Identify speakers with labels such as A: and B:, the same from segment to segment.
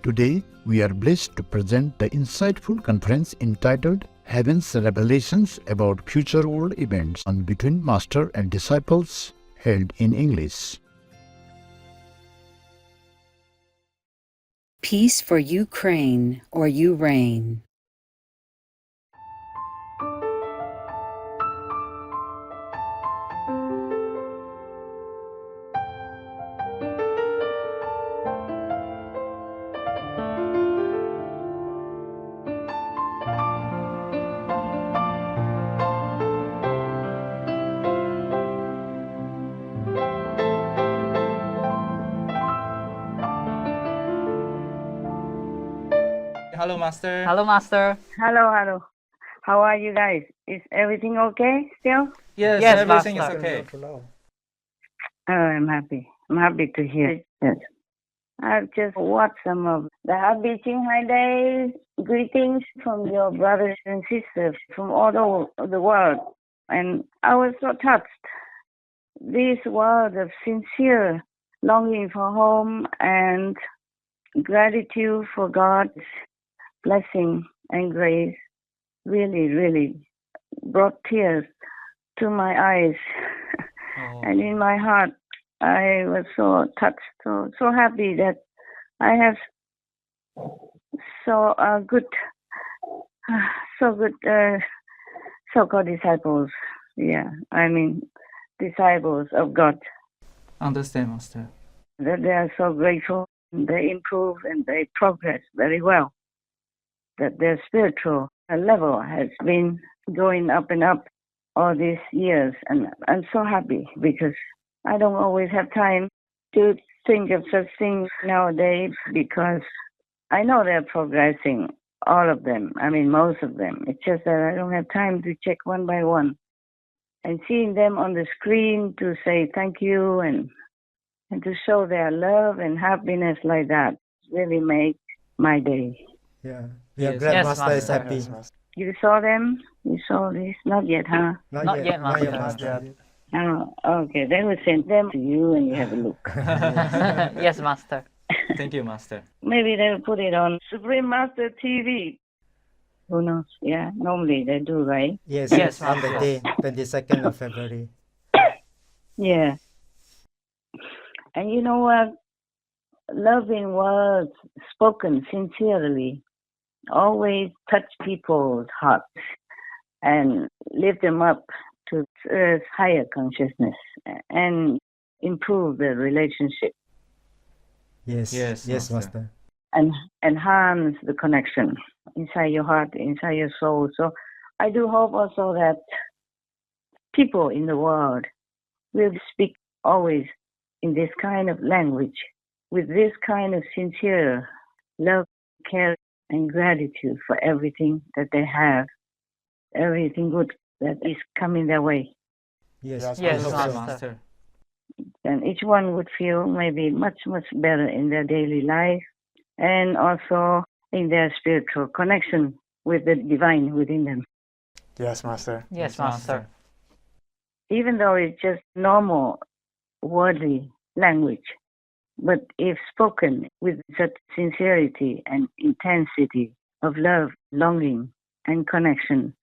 A: Today, we are blessed to present the insightful conference entitled Heaven's Revelations about Future World Events on Between Master and Disciples, held in English.
B: Peace for Ukraine, or you reign.
C: Hello, Master.
D: Hello, Master.
E: Hello. How are you guys? Is everything okay still?
C: Yes,
D: Yes,
C: everything is
D: Master.
C: okay.
E: Oh, I'm happy. I'm happy to hear it. Yes. I've just watched some of the Happy Qinghai Day greetings from your brothers and sisters from all over the world. And I was so touched. This word of sincere longing for home and gratitude for God's blessing and grace really brought tears to my eyes. And in my heart I was so touched, so happy that I have good so-called disciples. Yeah, I mean disciples of God.
C: Understand, Master.
E: That they are so grateful, they improve and they progress very well. That their spiritual level has been going up and up all these years, and I'm so happy because I don't always have time to think of such things nowadays because I know they're progressing, all of them. I mean, most of them. It's just that I don't have time to check one by one. And seeing them on the screen to say thank you and to show their love and happiness like that really makes my day.
F: Yeah, we are
C: Yes,
F: glad
D: yes,
F: Master is happy.
E: You saw them? You saw this? Not yet, huh?
D: Not yet, Master.
F: Master.
E: Oh, okay. They will send them to you and you have a look.
D: Yes, Master.
C: Thank you, Master.
E: Maybe they'll put it on Supreme Master TV. Who knows? Yeah, normally they do, right?
F: Yes,
D: Yes,
F: on the
D: Master.
F: day, 22nd of February.
E: Yeah. And you know what? Loving words spoken sincerely always touch people's hearts and lift them up to earth's higher consciousness and improve the relationship
F: Yes,
C: Yes,
F: yes,
C: Master.
F: Master.
E: and enhance the connection inside your heart, inside your soul. So I do hope also that people in the world will speak always in this kind of language, with this kind of sincere love, care, and gratitude for everything that they have, everything good that is coming their way.
F: Yes,
D: Yes,
F: I hope
D: Master.
F: so.
C: Master.
E: And each one would feel maybe much better in their daily life and also in their spiritual connection with the divine within them.
G: Yes, Master.
D: Yes, Master.
E: Even though it's just normal, worldly language, but if spoken with such sincerity and intensity of love, longing, and connection,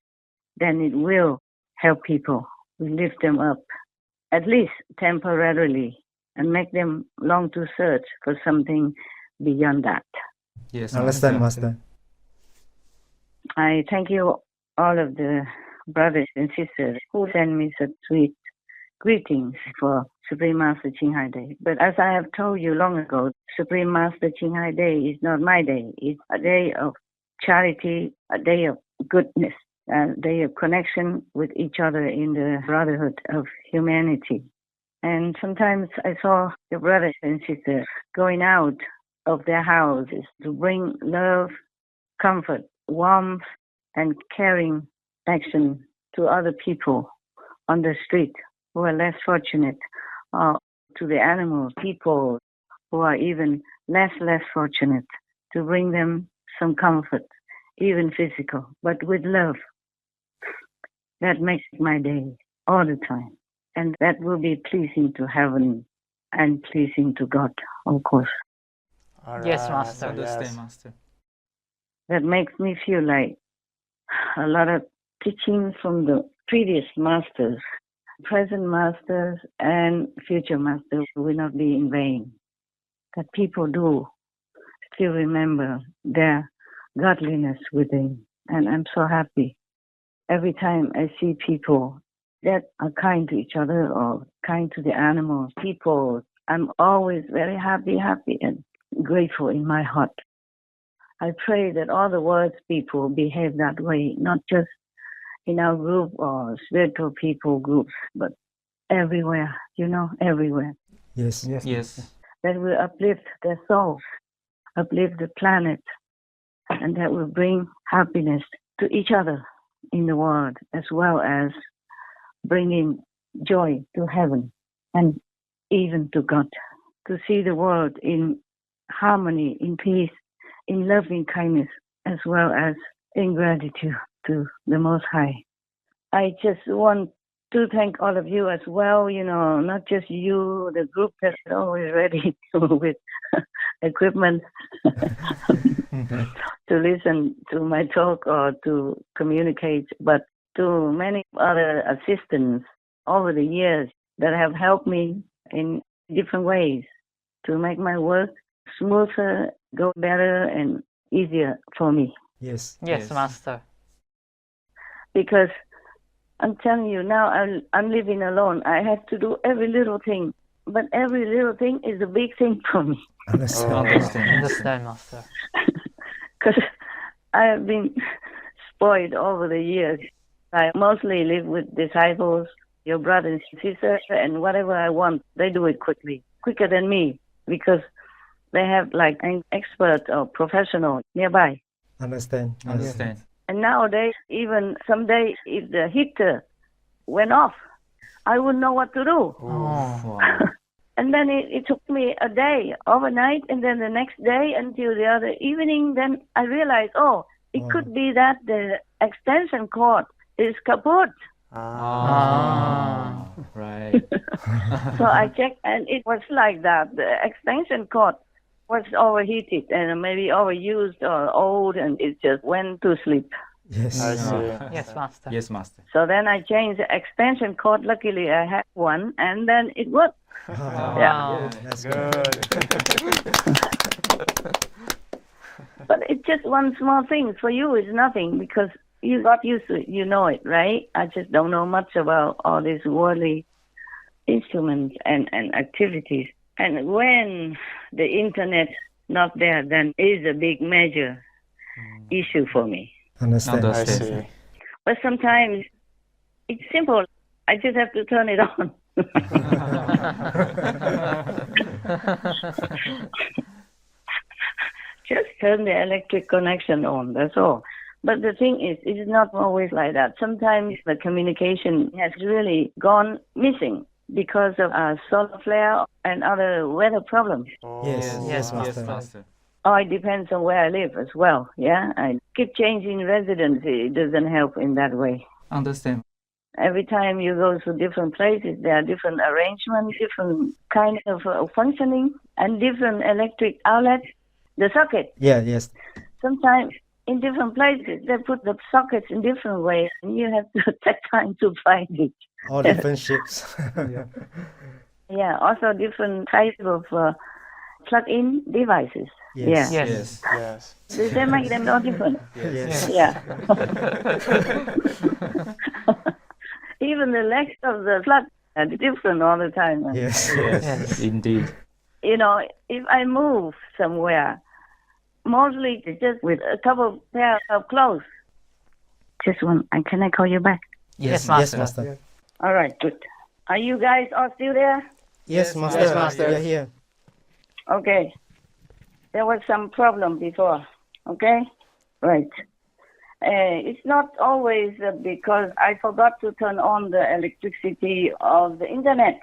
E: then it will help people, lift them up, at least temporarily, and make them long to search for something beyond that.
C: Yes,
F: Understand,
C: Master.
F: Master.
E: I thank you, all of the brothers and sisters who send me such sweet greetings for Supreme Master Qinghai Day. But as I have told you long ago, Supreme Master Qinghai Day is not my day. It's a day of charity, a day of goodness, a day of connection with each other in the brotherhood of humanity. And sometimes I saw the brothers and sisters going out of their houses to bring love, comfort, warmth, and caring action to other people on the street who are less fortunate, or to the animal people who are even less fortunate, to bring them some comfort, even physical, but with love. That makes my day all the time. And that will be pleasing to heaven and pleasing to God, of course.
D: Yes, Master.
C: Understand, Master.
E: That makes me feel like a lot of teachings from the previous masters, present masters and future masters will not be in vain. That people do still remember their godliness within. And I'm so happy. Every time I see people that are kind to each other or kind to the animals, people, I'm always very happy and grateful in my heart. I pray that all the world's people behave that way, not just in our group or spiritual people groups, but everywhere, everywhere.
F: Yes.
C: Yes.
E: That will uplift their souls, uplift the planet, and that will bring happiness to each other in the world, as well as bringing joy to heaven and even to God. To see the world in harmony, in peace, in loving kindness, as well as in gratitude to the Most High. I just want to thank all of you as well, not just you, the group that's always ready with equipment to listen to my talk or to communicate, but to many other assistants over the years that have helped me in different ways to make my work smoother, go better and easier for me.
F: Yes.
D: Yes,
C: Yes.
D: Master.
E: Because I'm telling you now, I'm living alone. I have to do every little thing, but every little thing is a big thing for me.
F: Understand.
C: Understand.
D: Understand, Master.
E: Because I have been spoiled over the years. I mostly live with disciples, your brothers and sisters, and whatever I want, they do it quicker than me, because they have like an expert or professional nearby.
F: Understand.
C: Understand.
E: And nowadays, even someday, if the heater went off, I wouldn't know what to do.
D: Oh.
C: Wow.
E: And then it took me a day, overnight, and then the next day until the other evening. Then I realized, it could be that the extension cord is kaput.
C: Ah. Right.
E: So I checked, and it was like that. The extension cord was overheated and maybe overused or old, and it just went to sleep.
F: Yes.
D: Yes, Master.
C: Yes, Master.
E: So then I changed the extension cord. Luckily, I had one, and then it worked.
D: Wow.
F: That's good.
E: But it's just one small thing. For you, it's nothing because you got used to it. You know it, right? I just don't know much about all these worldly instruments and activities. And when the internet not there, then is a big major issue for me.
F: Understand.
C: Understand.
E: But sometimes it's simple. I just have to turn it on. Just turn the electric connection on, that's all. But the thing is, it's not always like that. Sometimes the communication has really gone missing because of solar flare and other weather problems.
F: Yes.
D: Yes,
C: Yes,
D: Master.
C: Master.
E: Oh, it depends on where I live as well, yeah? I keep changing residency. It doesn't help in that way.
C: Understand.
E: Every time you go to different places, there are different arrangements, different kind of functioning, and different electric outlets. The socket.
F: Yeah. Yes.
E: Sometimes in different places, they put the sockets in different ways, and you have to take time to find it.
F: All different shapes.
E: Yeah, also different types of plug-in devices.
F: Yes.
E: Yeah.
D: Yes.
E: They make them all different.
F: Yes.
E: Yeah. Even the legs of the plug are different all the time.
F: Yes.
C: Yes, indeed.
E: If I move somewhere, mostly it's just with a couple pair of clothes. Just one. Can I call you back?
D: Yes,
F: Yes,
D: Master.
F: Master.
E: All right, good. Are you guys all still there?
F: Yes, Master.
D: Yes, Master.
F: We are here.
E: Okay. There was some problem before. Okay? Right. It's not always because I forgot to turn on the electricity of the internet.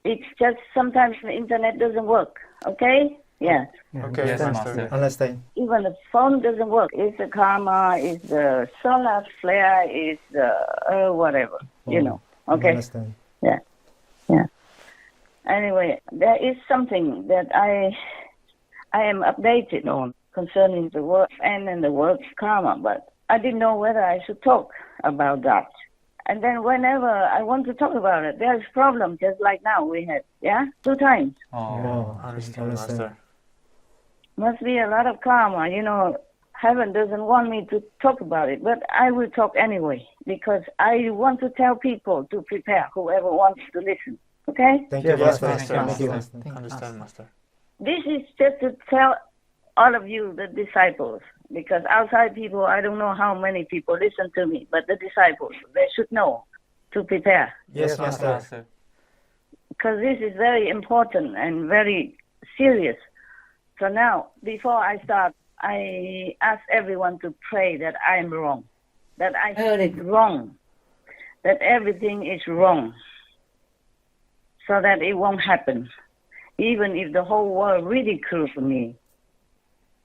E: It's just sometimes the internet doesn't work. Okay? Yeah.
D: Okay,
C: Yes, Master.
F: Understand.
E: Even the phone doesn't work. It's the karma, it's the solar flare, it's the whatever. Okay?
F: Understand.
E: Yeah. Anyway, there is something that I am updated on concerning the world and the world's karma, but I didn't know whether I should talk about that. And then whenever I want to talk about it, there's problem, just like now we had, 2 times.
C: Oh,
F: Understand, Master.
E: Must be a lot of karma, Heaven doesn't want me to talk about it, but I will talk anyway, because I want to tell people to prepare, whoever wants to listen. Okay?
F: Thank you,
D: Yes,
F: Master.
C: Master.
F: Thank you.
D: Thank you,
F: Understand, Master.
E: This is just to tell all of you, the disciples, because outside people, I don't know how many people listen to me, but the disciples, they should know to prepare.
F: Yes,
C: Yes,
F: Master.
C: Master.
E: Because this is very important and very serious. So now, before I start, I ask everyone to pray that I am wrong, that I heard it wrong, that everything is wrong, so that it won't happen. Even if the whole world ridicules me,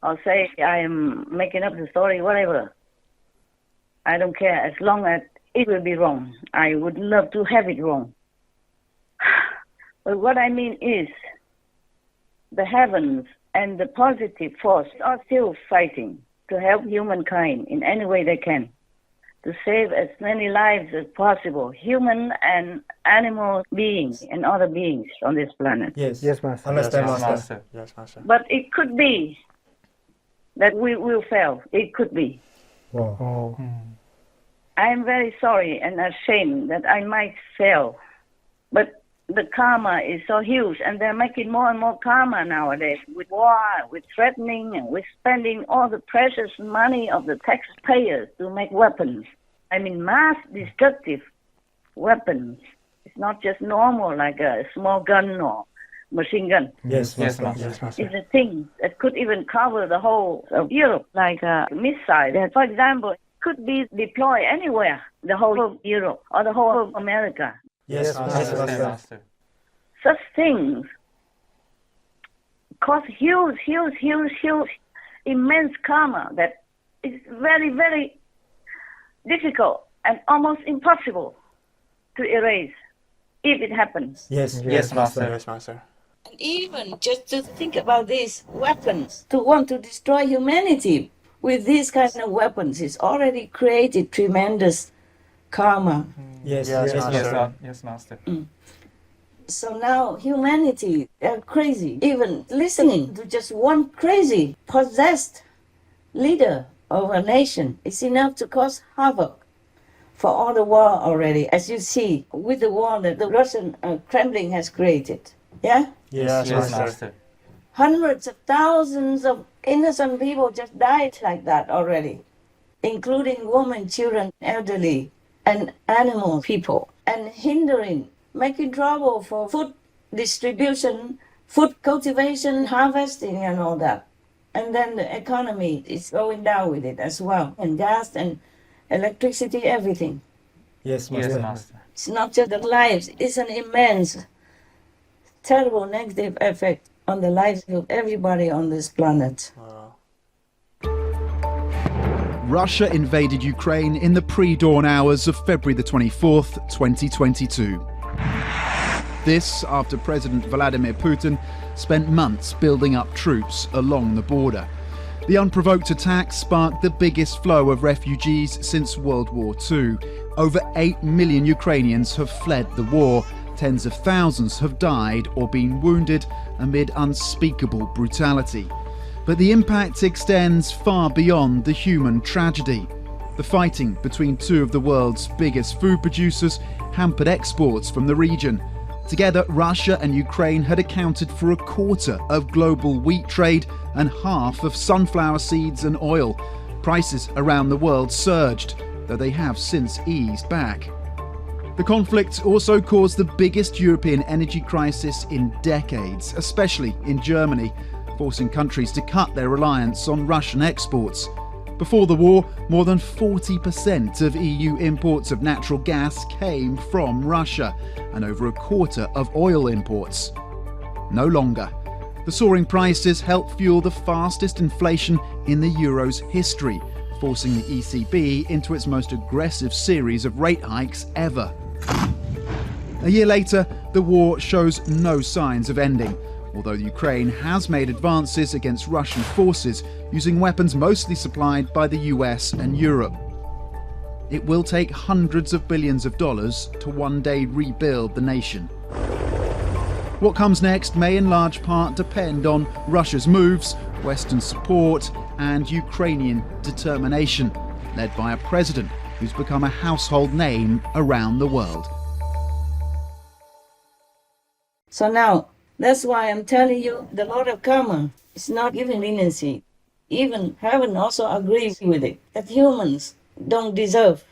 E: or say I am making up the story, whatever. I don't care, as long as it will be wrong. I would love to have it wrong. But what I mean is, the heavens and the positive force are still fighting to help humankind in any way they can, to save as many lives as possible, human and animal beings and other beings on this planet.
F: Yes.
D: Yes, Master.
F: Understand,
C: Yes,
F: Master.
C: Master.
F: Yes, Master.
E: But it could be that we will fail. It could be.
F: Wow.
D: Oh.
E: I am very sorry and ashamed that I might fail. But the karma is so huge, and they're making more and more karma nowadays with war, with threatening, and with spending all the precious money of the taxpayers to make weapons. I mean, mass destructive weapons. It's not just normal like a small gun or machine gun.
F: Yes,
C: Yes,
F: Master.
C: Master.
F: Yes, Master.
E: It's a thing that could even cover the whole of Europe, like a missile that, for example, could be deployed anywhere, the whole of Europe or the whole of America.
F: Yes,
D: Yes,
F: Master.
C: Yes,
F: Master.
C: Master.
E: Such things cause huge, immense karma that is very, very difficult and almost impossible to erase if it happens.
F: Yes,
C: Yes, Master.
F: Yes, Master.
E: And even just to think about these weapons, to want to destroy humanity with these kind of weapons, is already created tremendous karma.
F: Yes,
D: Yes,
F: yes,
D: Master.
C: Yes,
F: Master.
C: Yes, Master.
E: So now humanity, they're crazy. Even listening to just one crazy, possessed leader of a nation is enough to cause havoc for all the war already, as you see with the war that the Russian Kremlin has created. Yeah?
F: Yes,
C: Yes,
F: Master.
C: Master.
E: Hundreds of thousands of innocent people just died like that already, including women, children, elderly, and animal people, and hindering, making trouble for food distribution, food cultivation, harvesting, and all that. And then the economy is going down with it as well, and gas and electricity, everything.
F: Yes,
C: Yes,
F: Master.
C: Master.
E: It's not just the lives, it's an immense, terrible negative effect on the lives of everybody on this planet.
G: Russia invaded Ukraine in the pre-dawn hours of February the 24th, 2022. This after President Vladimir Putin spent months building up troops along the border. The unprovoked attack sparked the biggest flow of refugees since World War II. Over 8 million Ukrainians have fled the war. Tens of thousands have died or been wounded amid unspeakable brutality. But the impact extends far beyond the human tragedy. The fighting between two of the world's biggest food producers hampered exports from the region. Together, Russia and Ukraine had accounted for a quarter of global wheat trade and half of sunflower seeds and oil. Prices around the world surged, though they have since eased back. The conflict also caused the biggest European energy crisis in decades, especially in Germany, forcing countries to cut their reliance on Russian exports. Before the war, more than 40% of EU imports of natural gas came from Russia, and over a quarter of oil imports. No longer. The soaring prices helped fuel the fastest inflation in the euro's history, forcing the ECB into its most aggressive series of rate hikes ever. A year later, the war shows no signs of ending. although Ukraine has made advances against Russian forces using weapons mostly supplied by the US and Europe. It will take hundreds of billions of dollars to one day rebuild the nation. What comes next may in large part depend on Russia's moves, Western support and Ukrainian determination, led by a president who's become a household name around the world.
E: So now, that's why I'm telling you, the Lord of Karma is not giving leniency. Even heaven also agrees with it, that humans don't deserve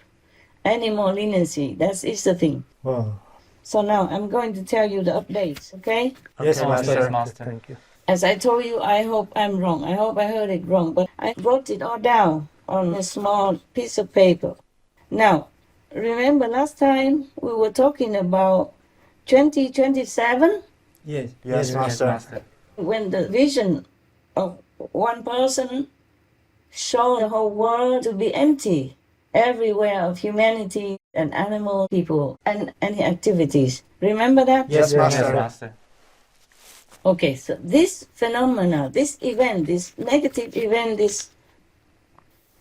E: any more leniency. That is the thing.
F: Wow.
E: So now, I'm going to tell you the updates, okay?
F: Yes,
C: Okay,
F: Master.
C: yes, Master.
F: Thank you.
E: As I told you, I hope I'm wrong. I hope I heard it wrong, but I wrote it all down on a small piece of paper. Now, remember last time we were talking about 2027?
F: Yes.
D: Yes, Master.
E: When the vision of one person showed the whole world to be empty, everywhere of humanity and animal people and any activities. Remember that?
F: Yes,
C: Yes,
F: Master.
C: Master.
E: Okay, so this phenomena, this event, this negative event, this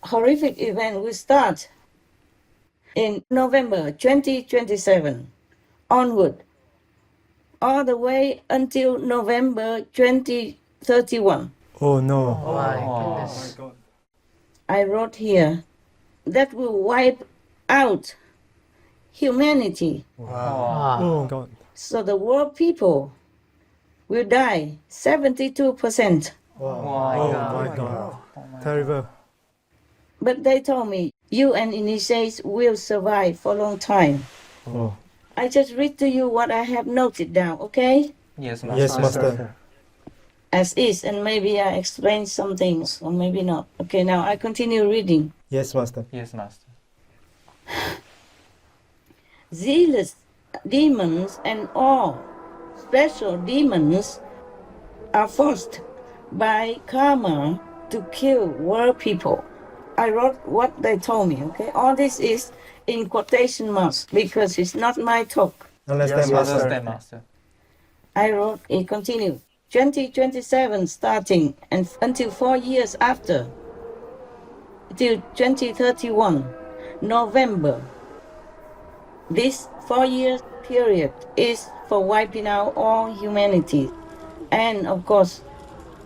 E: horrific event will start in November 2027 onward, all the way until November 2031.
F: Oh no.
D: Oh my
C: Oh.
D: goodness.
E: I wrote here that will wipe out humanity.
D: Wow.
F: Oh God.
E: So the world people will die 72%.
F: Wow.
C: my
F: Oh
C: God.
F: my God. Terrible.
E: But they told me you and initiates will survive for a long time.
F: Oh.
E: I just read to you what I have noted down, okay?
C: Yes, Master.
F: Yes, Master.
E: As is, and maybe I explain some things, or maybe not. Okay, now I continue reading.
F: Yes, Master.
C: Yes, Master.
E: Zealous demons and all special demons are forced by karma to kill world people. I wrote what they told me, okay? All this is in quotation marks because it's not my talk.
F: Understand, Master.
C: Understand, Master.
E: I wrote, it continued, 2027 starting and until 4 years after, till 2031, November. This 4 year period is for wiping out all humanity and, of course,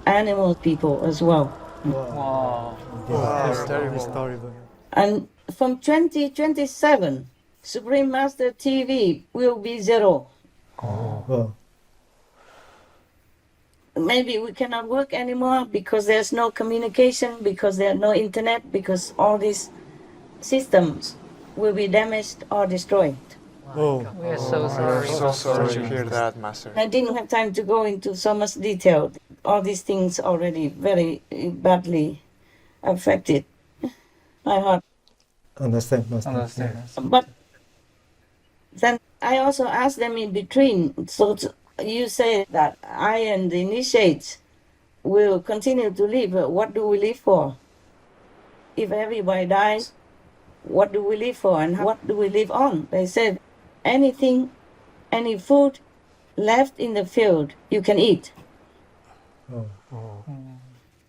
E: animal people as well.
C: Wow.
F: Wow. It's terrible.
E: And from 2027, Supreme Master TV will be zero.
F: Wow.
E: Maybe we cannot work anymore because there's no communication, because there's no internet, because all these systems will be damaged or destroyed.
F: Oh.
D: We are so sorry.
H: So sorry to hear that, Master.
E: I didn't have time to go into so much detail. All these things already very badly affected my heart.
F: Understand, Master.
C: Understand, Master.
E: But then I also asked them in between, so you say that I and the initiates will continue to live. What do we live for? If everybody dies, what do we live for and what do we live on? They said, anything, any food left in the field, you can eat.
F: Oh.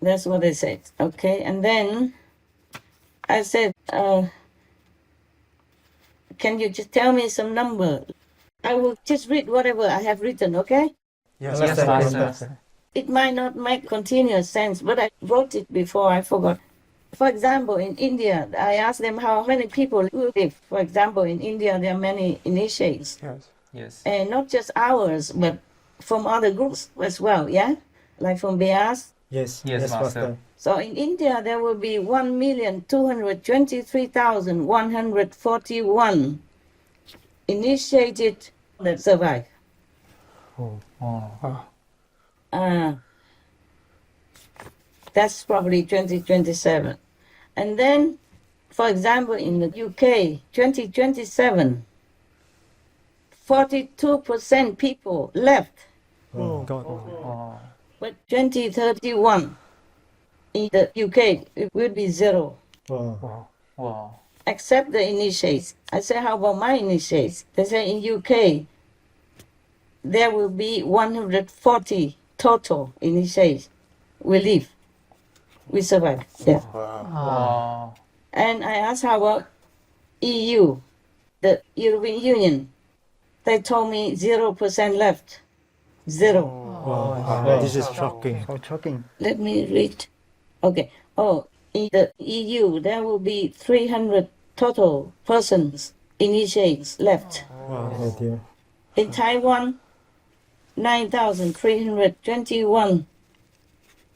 E: That's what they said. Okay, and then I said, can you just tell me some number? I will just read whatever I have written, okay?
F: Yes,
C: Yes, Master.
E: It might not make continuous sense, but I wrote it before, I forgot. For example, in India, I asked them how many people will live. For example, in India, there are many initiates.
H: Yes.
C: Yes.
E: And not just ours, but from other groups as well, yeah? Like from Bias.
F: Yes.
C: Yes,
F: Yes,
C: Master.
F: Master.
E: So in India, there will be 1,223,141 initiated that survive.
C: Oh.
E: That's probably 2027. And then, for example, in the UK, 2027, 42% people left.
F: Oh God.
C: Oh.
E: But 2031, in the UK, it will be zero,
F: Wow.
C: Wow.
E: except the initiates. I say, how about my initiates? They say in UK, there will be 140 total initiates, we live, we survive. Yeah.
D: Wow.
E: And I asked how about EU, the European Union. They told me 0% left. Zero.
F: Wow, this is shocking.
C: So shocking.
E: Let me read. Okay. Oh, in the EU, there will be 300 total persons initiates left.
F: Wow, oh dear.
E: In Taiwan, 9,321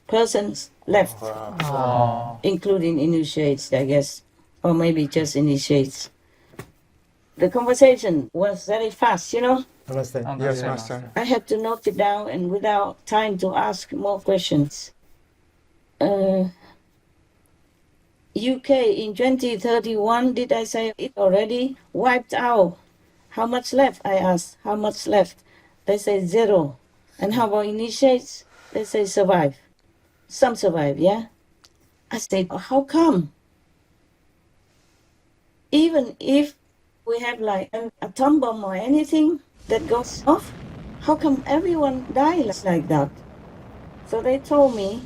E: persons left,
D: Wow.
E: including initiates, I guess, or maybe just initiates. The conversation was very fast, you know.
F: Understand?
H: Yes, Master.
E: I had to note it down and without time to ask more questions. UK in 2031, did I say it already? Wiped out. How much left? I asked. How much left? They say 0. And how about initiates? They say survive. Some survive, yeah? I said, how come? Even if we have like an atom bomb or anything that goes off, how come everyone dies like that? So they told me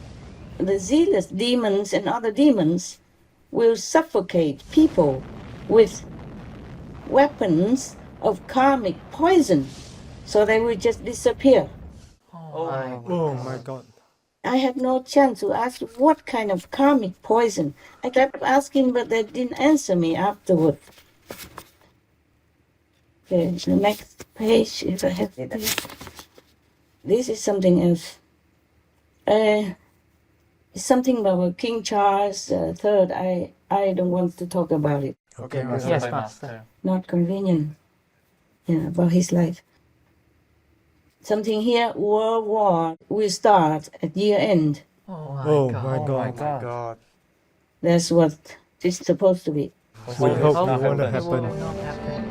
E: the zealous demons and other demons will suffocate people with weapons of karmic poison, so they will just disappear.
F: Oh my God.
E: I had no chance to ask what kind of karmic poison. I kept asking, but they didn't answer me afterward. Okay, the next page, if I have it. This is something else. It's something about King Charles III. I don't want to talk about it.
H: Okay,
C: Yes,
H: Master.
C: Master.
E: Not convenient. Yeah, about his life. Something here, World War will start at year end.
F: Oh my God.
H: God.
E: That's what it's supposed to be.
F: We hope
C: Hope
F: it won't
C: it
F: happen.
C: will not happen.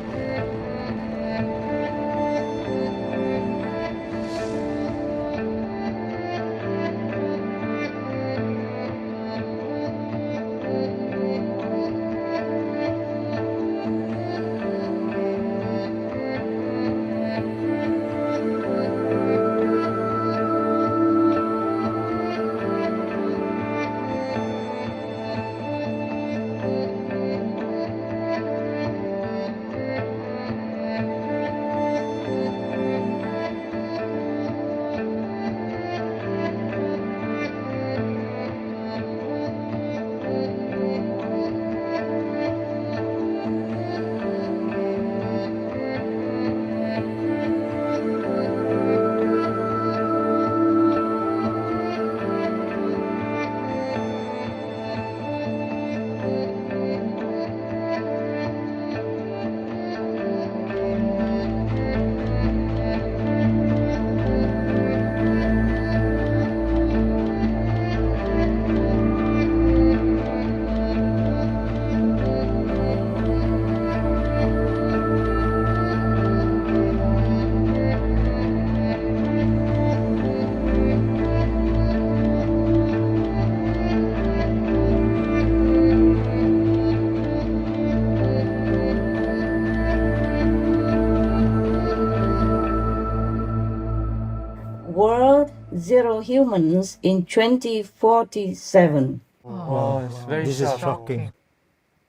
E: World Zero Humans in 2047.
C: Oh, it's very
F: This is
C: shocking.
F: shocking.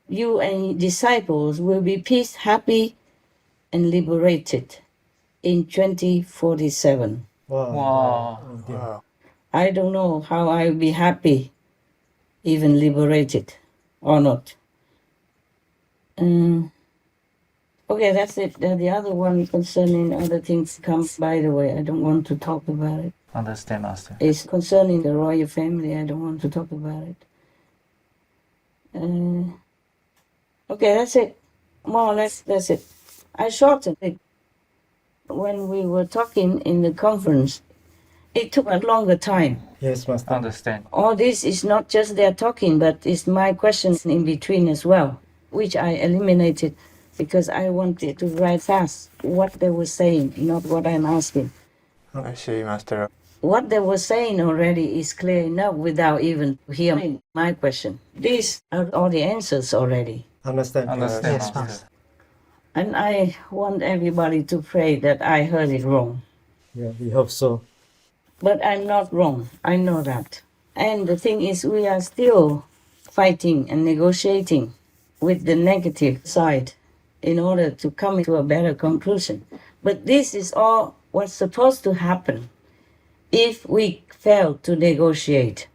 E: You and disciples will be peace, happy, and liberated in 2047.
F: Wow.
C: Wow.
F: Oh dear.
H: Wow.
E: I don't know how I'll be happy, even liberated or not. Okay, that's it. The other one concerning other things comes, by the way. I don't want to talk about it.
D: Understand, Master.
E: It's concerning the royal family. I don't want to talk about it. Okay, that's it. More or less, that's it. I shortened it. When we were talking in the conference, it took a longer time.
F: Yes, Master.
D: Understand.
E: All this is not just their talking, but it's my questions in between as well, which I eliminated because I wanted to write fast what they were saying, not what I'm asking.
H: I see, Master.
E: What they were saying already is clear enough without even hearing my question. These are all the answers already.
F: Understand.
D: Understand,
C: Yes,
D: Master.
C: Master.
E: And I want everybody to pray that I heard it wrong.
F: Yeah, we hope so.
E: But I'm not wrong. I know that. And the thing is, we are still fighting and negotiating with the negative side in order to come to a better conclusion. But this is all what's supposed to happen if we fail to negotiate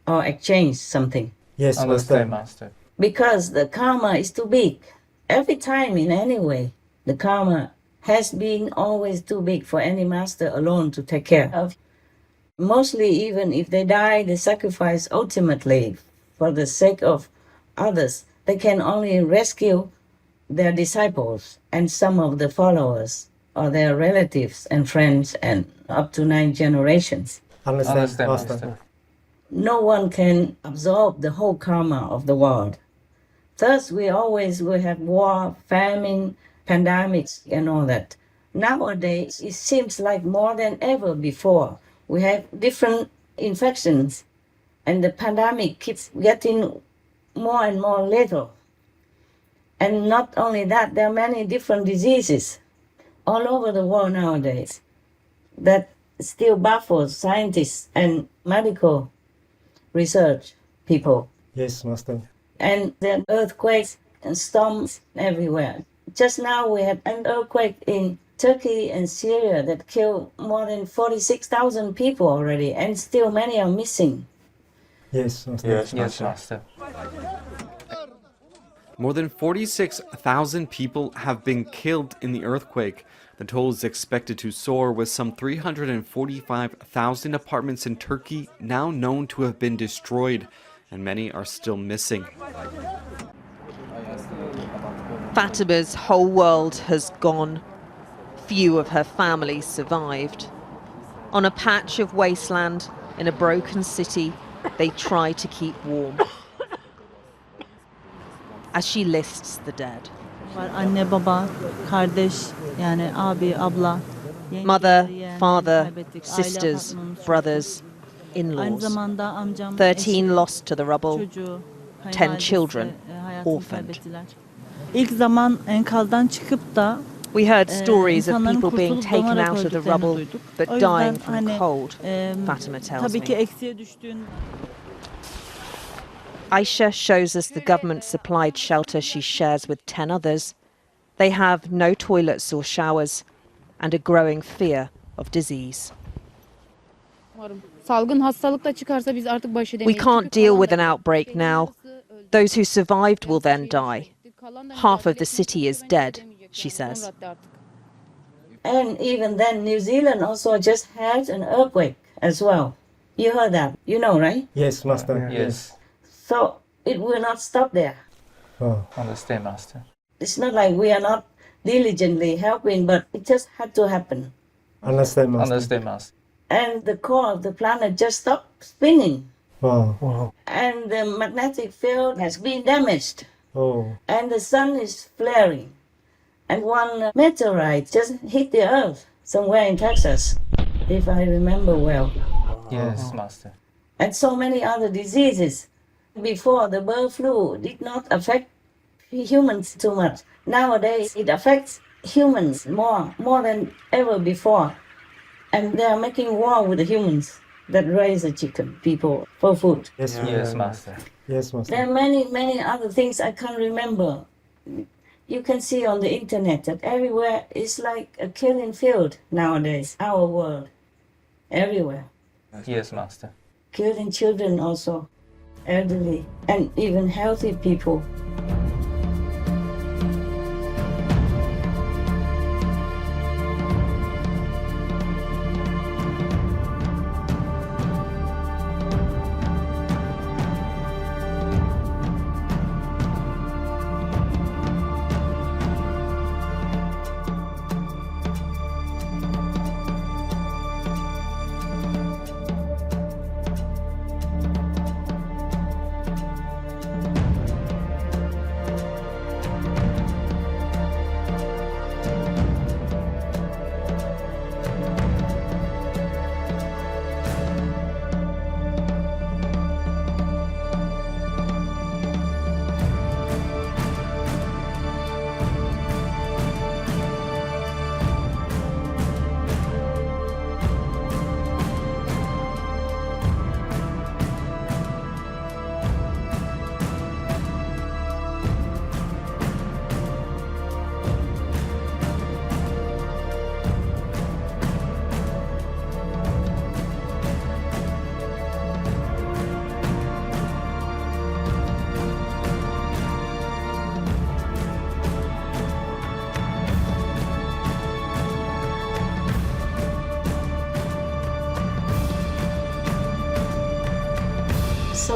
E: or exchange something.
F: Yes,
D: Understand,
F: Master.
D: Master.
E: Because the karma is too big. Every time in any way, the karma has been always too big for any master alone to take care of. Mostly, even if they die, they sacrifice ultimately for the sake of others. They can only rescue their disciples and some of the followers or their relatives and friends and up to 9 generations.
F: Understand,
D: Understand,
F: Master.
D: Master.
E: No one can absorb the whole karma of the world. Thus, we always will have war, famine, pandemics, and all that. Nowadays, it seems like more than ever before, we have different infections, and the pandemic keeps getting more and more lethal. And not only that, there are many different diseases all over the world nowadays that still baffles scientists and medical research people.
F: Yes, Master.
E: And there are earthquakes and storms everywhere. Just now we had an earthquake in Turkey and Syria that killed more than 46,000 people already, and still many are missing.
F: Yes, Master.
H: Yes,
D: Yes,
H: Master.
D: Master.
I: More than 46,000 people have been killed in the earthquake. The toll is expected to soar, with some 345,000 apartments in Turkey now known to have been destroyed, and many are still missing.
J: Fatima's whole world has gone. Few of her family survived. On a patch of wasteland in a broken city, they try to keep warm. As she lists the dead.
K: Anne, baba, kardeş, yani abi, abla.
J: Mother, father, sisters, brothers, in-laws. 13 lost to the rubble, 10 children orphaned.
K: İlk zaman enkazdan çıkıp da
J: We heard stories of
K: insanların
J: people being
K: kurtulup
J: taken
K: donarak
J: out of the
K: öldüklerini
J: rubble
K: duyduk.
J: but
K: O yüzden
J: dying from
K: hani,
J: cold, Fatima tells
K: tabii ki
J: me.
K: eksiye düştüğün.
J: Aisha shows us the government-supplied shelter she shares with 10 others. They have no toilets or showers and a growing fear of disease.
L: Salgın hastalıkla çıkarsa biz artık baş
J: We
L: edemeyiz.
J: can't deal with an outbreak now. Those who survived will then die. Half of the city is dead, she says.
E: And even then, New Zealand also just had an earthquake as well. You heard that, you know, right?
F: Yes, Master.
D: Yes.
E: So it will not stop there.
F: Oh.
D: Understand, Master.
E: It's not like we are not diligently helping, but it just had to happen.
F: Understand, Master.
D: Understand, Master.
E: And the core of the planet just stopped spinning.
F: Wow.
D: Wow.
E: And the magnetic field has been damaged.
F: Oh.
E: And the sun is flaring. And one meteorite just hit the earth somewhere in Texas, if I remember well.
D: Yes, Master.
E: And so many other diseases. Before, the bird flu did not affect humans too much. Nowadays, it affects humans more than ever before. And they are making war with the humans that raise the chicken people for food.
F: Yes,
D: Yes, Master.
F: Yes, Master.
E: There are many, many other things I can't remember. You can see on the internet that everywhere is like a killing field nowadays, our world. Everywhere.
D: Yes, Master.
E: Killing children also, elderly, and even healthy people.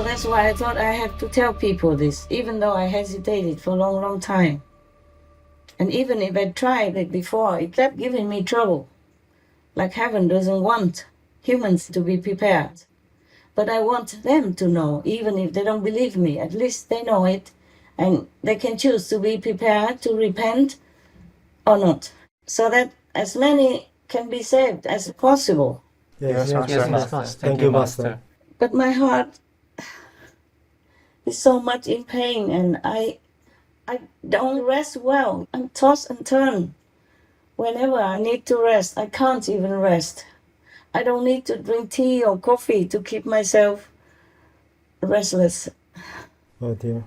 M: So that's why I thought I had to tell people this, even though I hesitated for a long, long time. And even if I tried it before, it kept giving me trouble. Like heaven doesn't want humans to be prepared. But I want them to know, even if they don't believe me, at least they know it. And they can choose to be prepared, to repent or not. So that as many can be saved as possible.
F: Yes,
D: Yes, Master.
F: Thank you, Master.
M: But my heart is so much in pain, and I don't rest well. I'm tossed and turned. Whenever I need to rest, I can't even rest. I don't need to drink tea or coffee to keep myself restless.
F: Oh dear.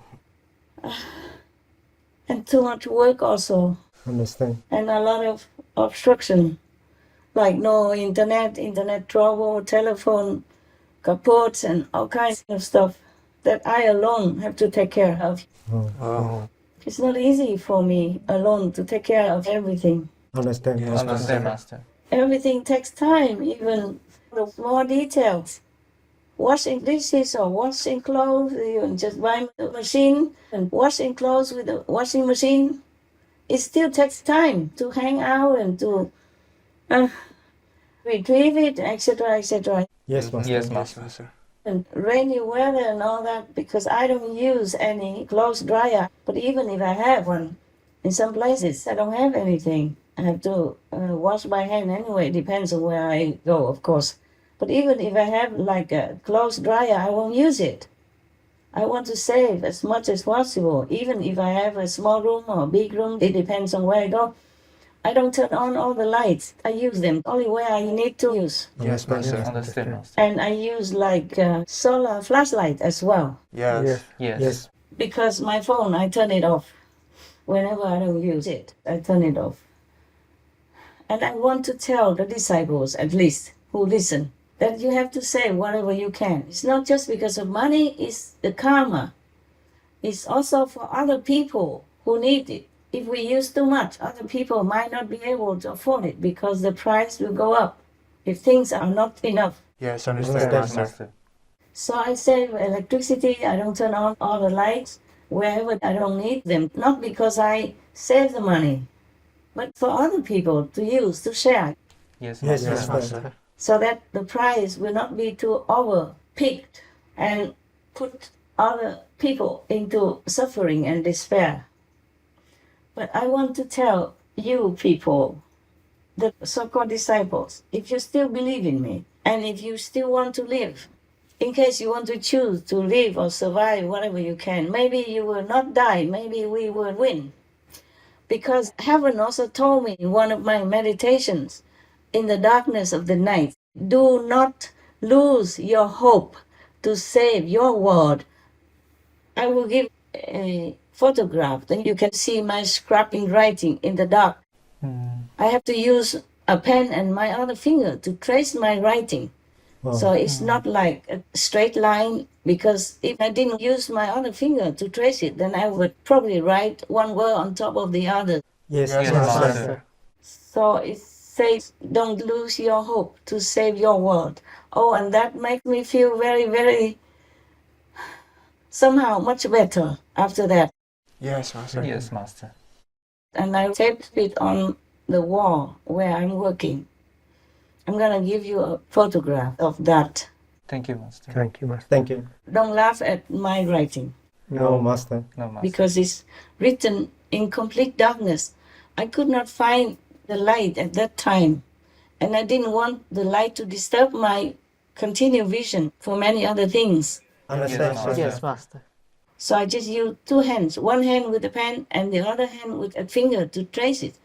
M: And too much work also.
F: Understand.
M: And a lot of obstruction. Like no internet trouble, telephone kaputs, and all kinds of stuff that I alone have to take care of.
F: Oh.
M: It's not easy for me alone to take care of everything.
F: Understand.
H: Yes,
D: Understand, Master.
M: Everything takes time, even the small details. Washing dishes or washing clothes, you just buy a machine and washing clothes with a washing machine. It still takes time to hang out and to retrieve it, etc., etc.
F: Yes, Master.
D: Yes, Master.
M: And rainy weather and all that, because I don't use any clothes dryer. But even if I have one, in some places I don't have anything. I have to wash by hand anyway. It depends on where I go, of course. But even if I have like a clothes dryer, I won't use it. I want to save as much as possible. Even if I have a small room or a big room, it depends on where I go. I don't turn on all the lights. I use them only where I need to use.
H: Yes, Master.
D: Understand, Master.
M: And I use like solar flashlight as well.
H: Yes.
D: Yes.
M: Because my phone, I turn it off. Whenever I don't use it, I turn it off. And I want to tell the disciples, at least, who listen, that you have to say whatever you can. It's not just because of money, it's the karma. It's also for other people who need it. If we use too much, other people might not be able to afford it because the price will go up if things are not enough.
H: Yes, understand, Master.
M: So I save electricity, I don't turn on all the lights wherever I don't need them. Not because I save the money, but for other people to use, to share.
D: Yes,
F: Yes,
D: Master.
F: Master.
M: So that the price will not be too overpeaked and put other people into suffering and despair. But I want to tell you people, the so-called disciples, if you still believe in me, and if you still want to live, in case you want to choose to live or survive whatever you can, maybe you will not die, maybe we will win. Because heaven also told me in one of my meditations, in the darkness of the night, do not lose your hope to save your world. I will give a photograph, then you can see my scrapping writing in the dark. I have to use a pen and my other finger to trace my writing.
F: Wow.
M: So it's not like a straight line, because if I didn't use my other finger to trace it, then I would probably write one word on top of the other.
F: Yes,
H: Yes,
F: Master.
H: Master.
M: So it says, don't lose your hope to save your world. Oh, and that makes me feel very, very, somehow much better after that.
H: Yes, Master.
D: Yes, Master.
M: And I taped it on the wall where I'm working. I'm going to give you a photograph of that.
D: Thank you, Master.
C: Thank you, Master.
F: Thank you.
M: Don't laugh at my writing,
F: No, Master.
D: No, Master.
M: because it's written in complete darkness. I could not find the light at that time, and I didn't want the light to disturb my continued vision for many other things.
F: Understand,
D: Yes,
F: Master.
C: Yes, Master.
M: So I just used two hands, one hand with a pen and the other hand with a finger to trace it,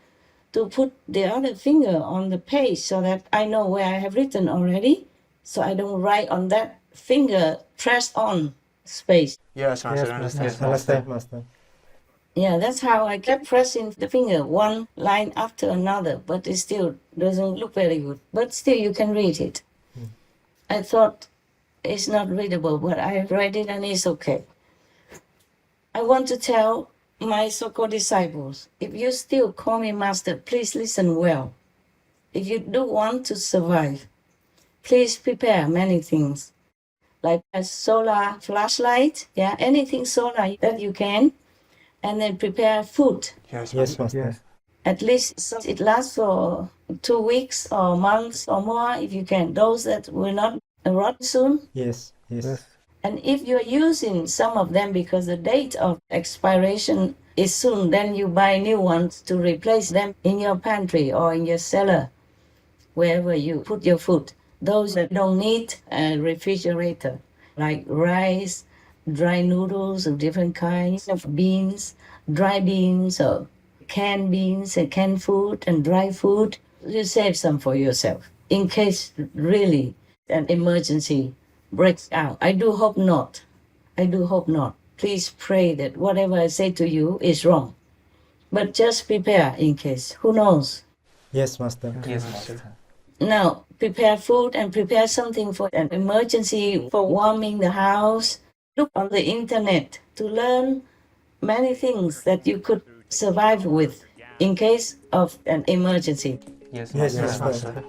M: to put the other finger on the page so that I know where I have written already, so I don't write on that finger pressed on space.
H: Yes, Master.
C: Yes,
H: Understand.
D: Yes,
F: Understand, Master.
M: Yeah, that's how I kept pressing the finger one line after another, but it still doesn't look very good. But still you can read it. I thought it's not readable, but I read it and it's okay. I want to tell my so-called disciples, if you still call me Master, please listen well. If you do want to survive, please prepare many things. like a solar flashlight, yeah, anything solar that you can, and then prepare food.
H: Yes,
F: Yes, Master.
M: At least so it lasts for 2 weeks or months or more if you can. Those that will not rot soon.
F: Yes, yes.
M: And if you're using some of them because the date of expiration is soon, then you buy new ones to replace them in your pantry or in your cellar, wherever you put your food. Those that don't need a refrigerator, like rice, dry noodles of different kinds of beans, dry beans or canned beans and canned food and dry food, you save some for yourself in case really an emergency breaks out. I do hope not. I do hope not. Please pray that whatever I say to you is wrong. But just prepare in case. Who knows?
F: Yes, Master.
D: Yes, Master.
M: Now, prepare food and prepare something for an emergency for warming the house. Look on the internet to learn many things that you could survive with in case of an emergency.
D: Yes,
F: Yes,
D: Master.
F: Master.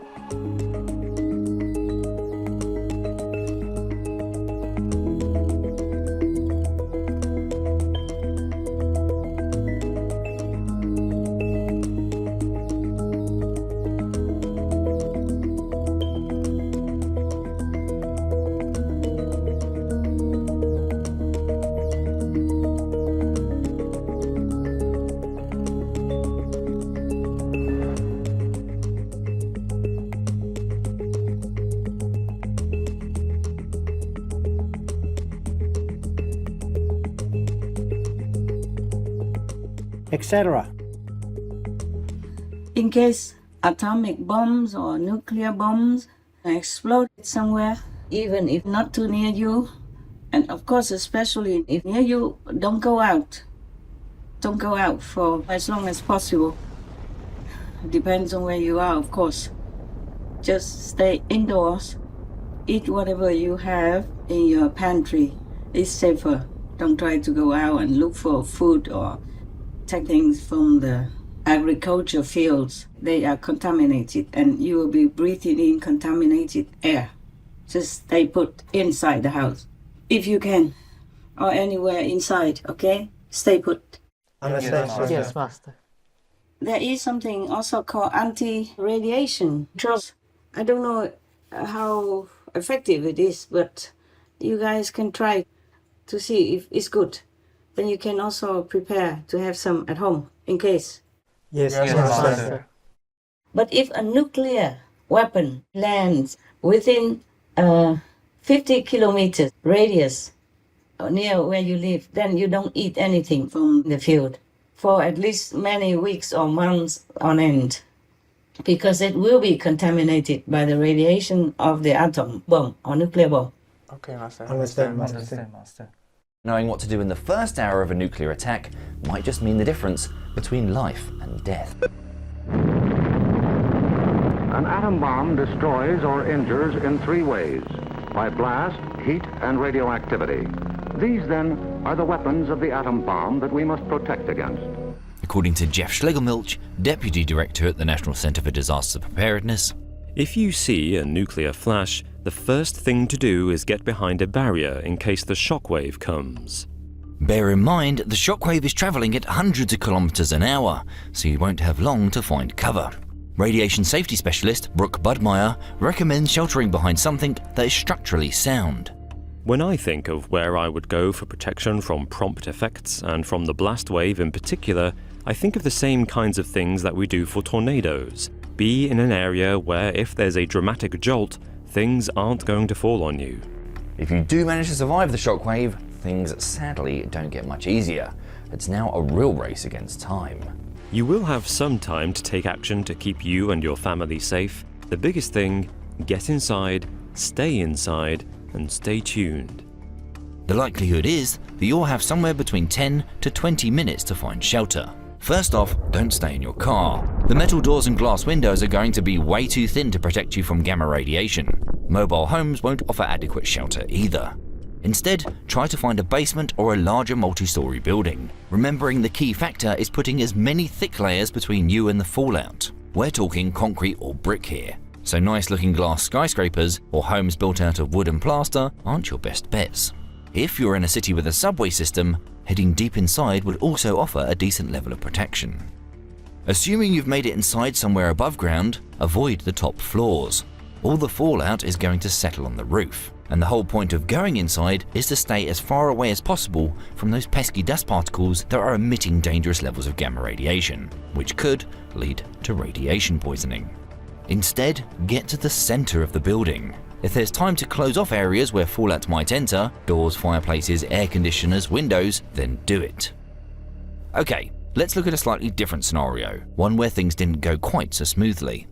N: etc.
M: In case atomic bombs or nuclear bombs explode somewhere, even if not too near you, and of course especially if near you, don't go out. Don't go out for as long as possible. Depends on where you are, of course. Just stay indoors. Eat whatever you have in your pantry. It's safer. Don't try to go out and look for food or take things from the agriculture fields. They are contaminated and you will be breathing in contaminated air. Just stay put inside the house if you can, or anywhere inside, okay? Stay put.
F: Understand, Master.
C: Yes, Master.
M: There is something also called anti-radiation drugs. I don't know how effective it is, but you guys can try to see if it's good. Then you can also prepare to have some at home in case.
F: Yes,
D: Yes,
F: Master.
D: Master.
M: But if a nuclear weapon lands within 50 kilometers radius near where you live, then you don't eat anything from the field for at least many weeks or months on end, because it will be contaminated by the radiation of the atom bomb or nuclear bomb.
H: Okay, Master.
F: Understand, Master.
D: Understand, Master.
O: Knowing what to do in the first hour of a nuclear attack might just mean the difference between life and death.
P: An atom bomb destroys or injures in 3 ways: by blast, heat, and radioactivity. These, then, are the weapons of the atom bomb that we must protect against.
Q: According to Jeff Schlegelmilch, Deputy Director at the National Centre for Disaster Preparedness,
R: if you see a nuclear flash, the first thing to do is get behind a barrier in case the shockwave comes.
Q: bear in mind the shockwave is travelling at hundreds of kilometres an hour, so you won't have long to find cover. Radiation safety specialist Brooke Budmeyer recommends sheltering behind something that is structurally sound.
R: When I think of where I would go for protection from prompt effects and from the blast wave in particular, I think of the same kinds of things that we do for tornadoes. Be in an area where if there's a dramatic jolt, things aren't going to fall on you.
O: If you do manage to survive the shockwave, things sadly don't get much easier. It's now a real race against time.
R: You will have some time to take action to keep you and your family safe. The biggest thing, get inside, and stay tuned.
Q: The likelihood is that you'll have somewhere between 10 to 20 minutes to find shelter. First off, don't stay in your car. The metal doors and glass windows are going to be way too thin to protect you from gamma radiation. Mobile homes won't offer adequate shelter either. Instead, try to find a basement or a larger multi-story building. Remembering the key factor is putting as many thick layers between you and the fallout. We're talking concrete or brick here. so nice looking glass skyscrapers or homes built out of wood and plaster aren't your best bets. If you're in a city with a subway system, heading deep inside would also offer a decent level of protection. Assuming you've made it inside somewhere above ground, avoid the top floors. All the fallout is going to settle on the roof, and the whole point of going inside is to stay as far away as possible from those pesky dust particles that are emitting dangerous levels of gamma radiation, which could lead to radiation poisoning. Instead, get to the center of the building. If there's time to close off areas where fallout might enter, doors, fireplaces, air conditioners, windows, then do it. Okay, let's look at a slightly different scenario, one where things didn't go quite so smoothly.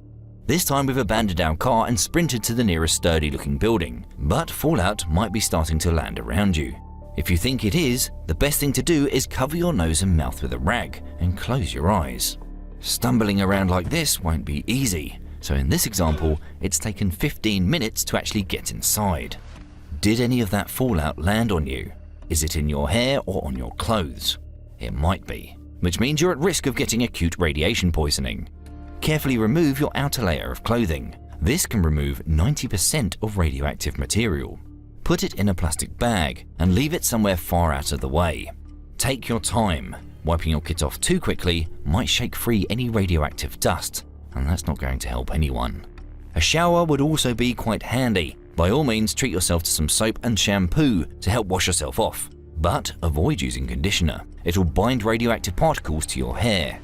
Q: This time we've abandoned our car and sprinted to the nearest sturdy-looking building, but fallout might be starting to land around you. If you think it is, the best thing to do is cover your nose and mouth with a rag and close your eyes. Stumbling around like this won't be easy, so in this example, it's taken 15 minutes to actually get inside. Did any of that fallout land on you? Is it in your hair or on your clothes? It might be, which means you're at risk of getting acute radiation poisoning. Carefully remove your outer layer of clothing. This can remove 90% of radioactive material. Put it in a plastic bag and leave it somewhere far out of the way. Take your time. Wiping your kit off too quickly might shake free any radioactive dust, and that's not going to help anyone. A shower would also be quite handy. By all means, treat yourself to some soap and shampoo to help wash yourself off, but avoid using conditioner. It'll bind radioactive particles to your hair.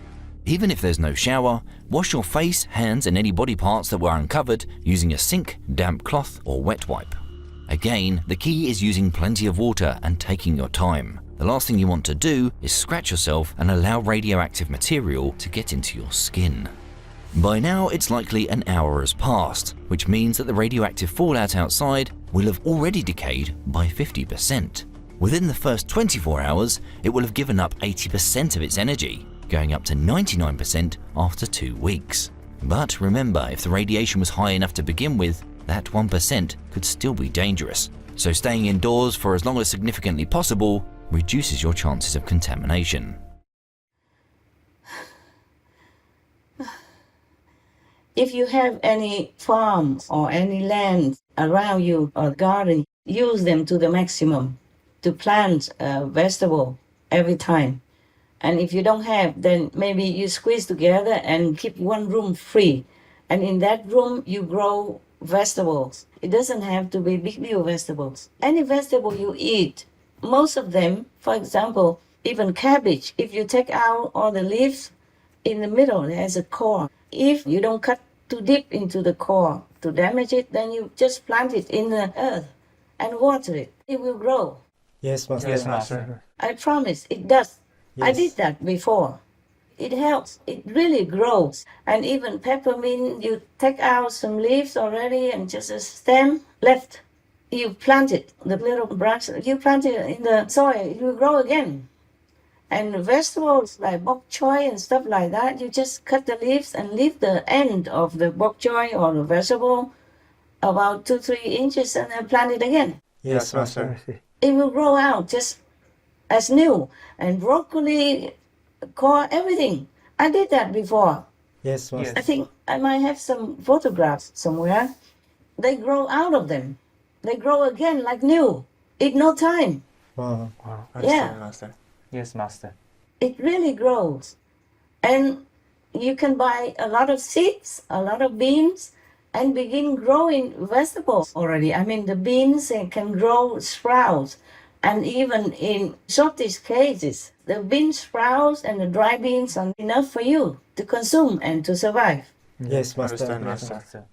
Q: Even if there's no shower, wash your face, hands and any body parts that were uncovered using a sink, damp cloth or wet wipe. Again, the key is using plenty of water and taking your time. The last thing you want to do is scratch yourself and allow radioactive material to get into your skin. By now, it's likely an hour has passed, which means that the radioactive fallout outside will have already decayed by 50%. Within the first 24 hours, it will have given up 80% of its energy, going up to 99% after 2 weeks. But remember, if the radiation was high enough to begin with, that 1% could still be dangerous. So staying indoors for as long as significantly possible reduces your chances of contamination.
M: If you have any farm or any land around you or garden, use them to the maximum to plant a vegetable every time. And if you don't have, then maybe you squeeze together and keep one room free. And in that room, you grow vegetables. It doesn't have to be big vegetables. Any vegetable you eat, most of them, for example, even cabbage, if you take out all the leaves, in the middle there's a core. If you don't cut too deep into the core to damage it, then you just plant it in the earth and water it. It will grow.
F: Yes, Master.
D: Yes, Master.
M: I promise, it does.
F: Yes.
M: I did that before. It helps. It really grows. And even peppermint, you take out some leaves already and just a stem left. You plant it, the little branch, you plant it in the soil, it will grow again. And vegetables like bok choy and stuff like that, you just cut the leaves and leave the end of the bok choy or the vegetable about 2-3 inches and then plant it again.
F: Yes, Master.
M: It will grow out just as new. And broccoli, core, everything. I did that before.
F: Yes, Master.
M: I think I might have some photographs somewhere. They grow out of them. They grow again like new in no time.
F: Wow.
D: Wow.
M: Yeah.
D: Master. Yes, Master.
M: It really grows. And you can buy a lot of seeds, a lot of beans, and begin growing vegetables already. I mean, the beans can grow sprouts. And even in shortest cases, the bean sprouts and the dry beans are enough for you to consume and to survive.
F: Yes, Master.
D: Understand, Master.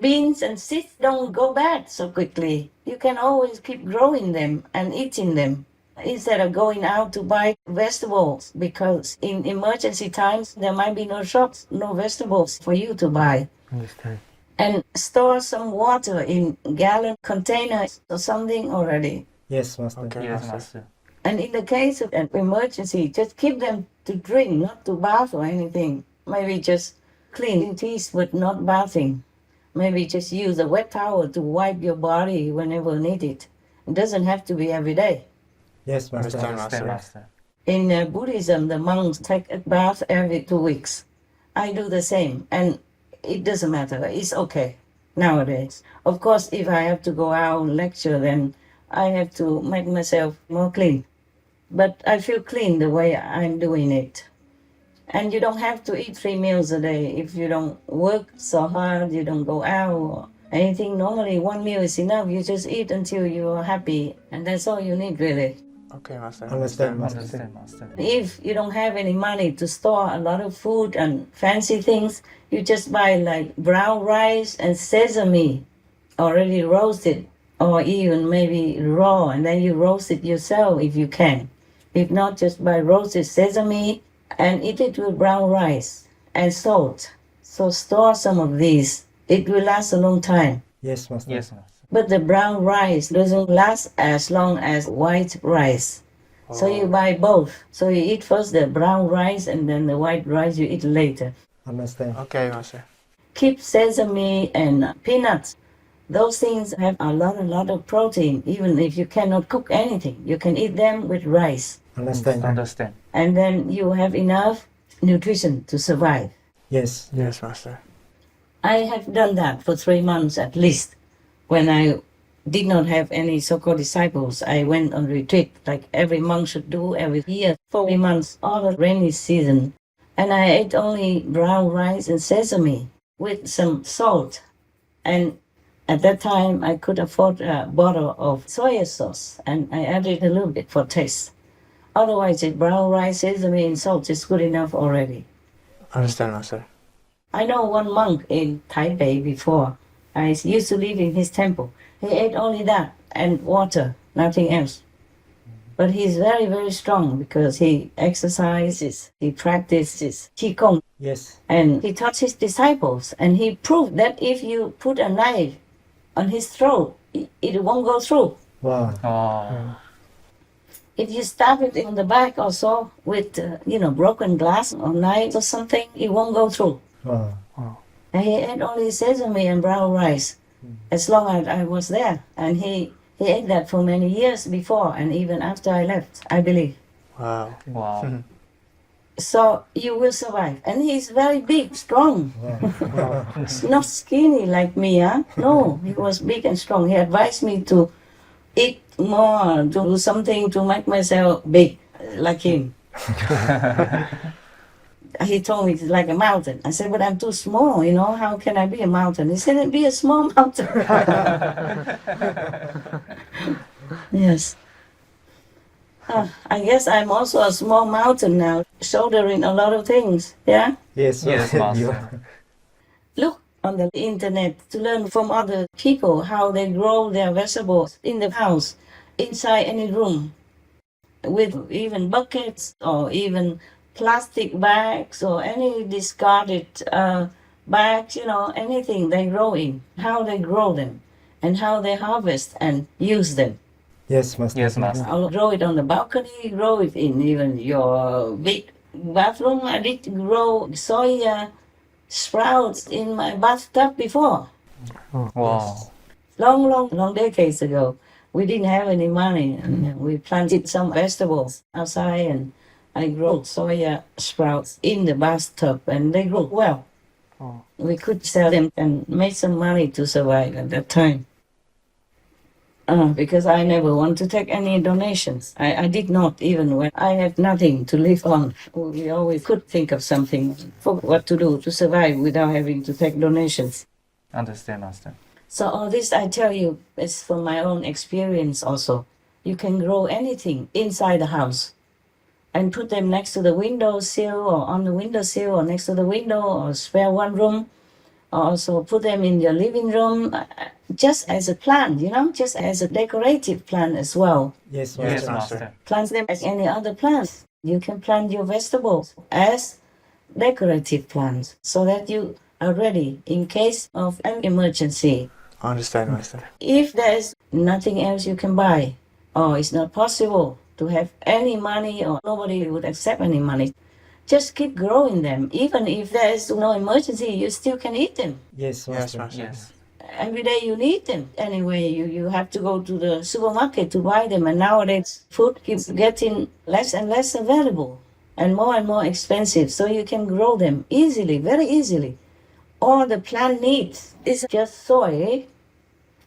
M: Beans and seeds don't go bad so quickly. You can always keep growing them and eating them instead of going out to buy vegetables, because in emergency times there might be no shops, no vegetables for you to buy.
C: Understand.
M: And store some water in gallon containers or something already.
F: Yes, Master.
D: Okay, yes, Master.
M: And in the case of an emergency, just keep them to drink, not to bath or anything. Maybe just clean teeth but not bathing. Maybe just use a wet towel to wipe your body whenever needed. It doesn't have to be every day.
F: Yes, Master.
D: Understand, Master.
M: In Buddhism, the monks take a bath every 2 weeks. I do the same. And it doesn't matter. It's okay nowadays. Of course, if I have to go out and lecture, then I have to make myself more clean. But I feel clean the way I'm doing it. And you don't have to eat 3 meals a day if you don't work so hard, you don't go out or anything. Normally 1 meal is enough. You just eat until you're happy, and that's all you need really.
H: Okay, Master.
F: Understand, Master.
D: Understand, Master.
M: If you don't have any money to store a lot of food and fancy things, you just buy like brown rice and sesame already roasted, or even maybe raw, and then you roast it yourself if you can. If not, just buy roasted sesame and eat it with brown rice and salt. So store some of these. It will last a long time.
F: Yes, Master.
D: Yes, Master.
M: But the brown rice doesn't last as long as white rice. So you buy both. So you eat first the brown rice and then the white rice you eat later.
F: Understand.
H: Okay, Master.
M: Keep sesame and peanuts. Those things have a lot of protein. Even if you cannot cook anything, you can eat them with rice.
F: Understand.
D: Understand.
M: And then you have enough nutrition to survive.
F: Yes.
H: Yes, Master.
M: I have done that for 3 months at least. When I did not have any so-called disciples, I went on retreat like every monk should do every year, 4 months, all the rainy season. And I ate only brown rice and sesame with some salt. And at that time, I could afford a bottle of soy sauce, and I added a little bit for taste. Otherwise, it's brown rice, sesame, and salt is good enough already.
H: Understand, Master.
M: I know one monk in Taipei before. I used to live in his temple. He ate only that and water, nothing else. But he's very, very strong because he exercises, he practices Qigong.
F: Yes.
M: And he taught his disciples, and he proved that if you put a knife on his throat, it won't go through.
F: Wow.
D: Oh.
M: If you stab it in the back or so with, broken glass or knife or something, it won't go through.
F: Wow.
M: And he ate only sesame and brown rice as long as I was there. And he ate that for many years before and even after I left, I believe.
H: Wow.
D: Wow.
M: So you will survive. And he's very big, strong.
F: Wow.
M: Not skinny like me, huh? No, he was big and strong. He advised me to eat more, to do something to make myself big like him. He told me it's like a mountain. I said, but I'm too small, how can I be a mountain? He said, be a small mountain. Yes. I guess I'm also a small mountain now, shouldering a lot of things, yeah?
F: Yes,
D: Yes, Master.
M: Look on the internet to learn from other people how they grow their vegetables in the house, inside any room, with even buckets or even plastic bags or any discarded bags, anything they grow in, how they grow them and how they harvest and use them.
F: Yes, Master.
D: Yes, Master.
M: I'll grow it on the balcony, grow it in even your big bathroom. I did grow soy sprouts in my bathtub before.
D: Wow.
M: Long decades ago. We didn't have any money, and we planted some vegetables outside, and I grew soya sprouts in the bathtub, and they grew well. We could sell them and make some money to survive at that time. Because I never want to take any donations. I did not, even when I had nothing to live on. We always could think of something for what to do to survive without having to take donations.
D: Understand, Master.
M: So all this I tell you is from my own experience also. You can grow anything inside the house and put them next to the windowsill or on the windowsill or next to the window or spare one room. Also put them in your living room just as a plant, just as a decorative plant as well.
F: Yes,
D: Yes,
F: Master.
D: Master.
M: Plant them as any other plants. You can plant your vegetables as decorative plants so that you are ready in case of an emergency.
H: Understand, Master.
M: If there is nothing else you can buy, or it's not possible to have any money, or nobody would accept any money, just keep growing them. Even if there is no emergency, you still can eat them.
F: Yes,
H: Yes,
F: Master.
H: Master.
D: Yes.
M: Every day you need them. Anyway, you have to go to the supermarket to buy them. And nowadays, food keeps getting less and less available and more expensive. So you can grow them easily, very easily. all the plant needs is just soil.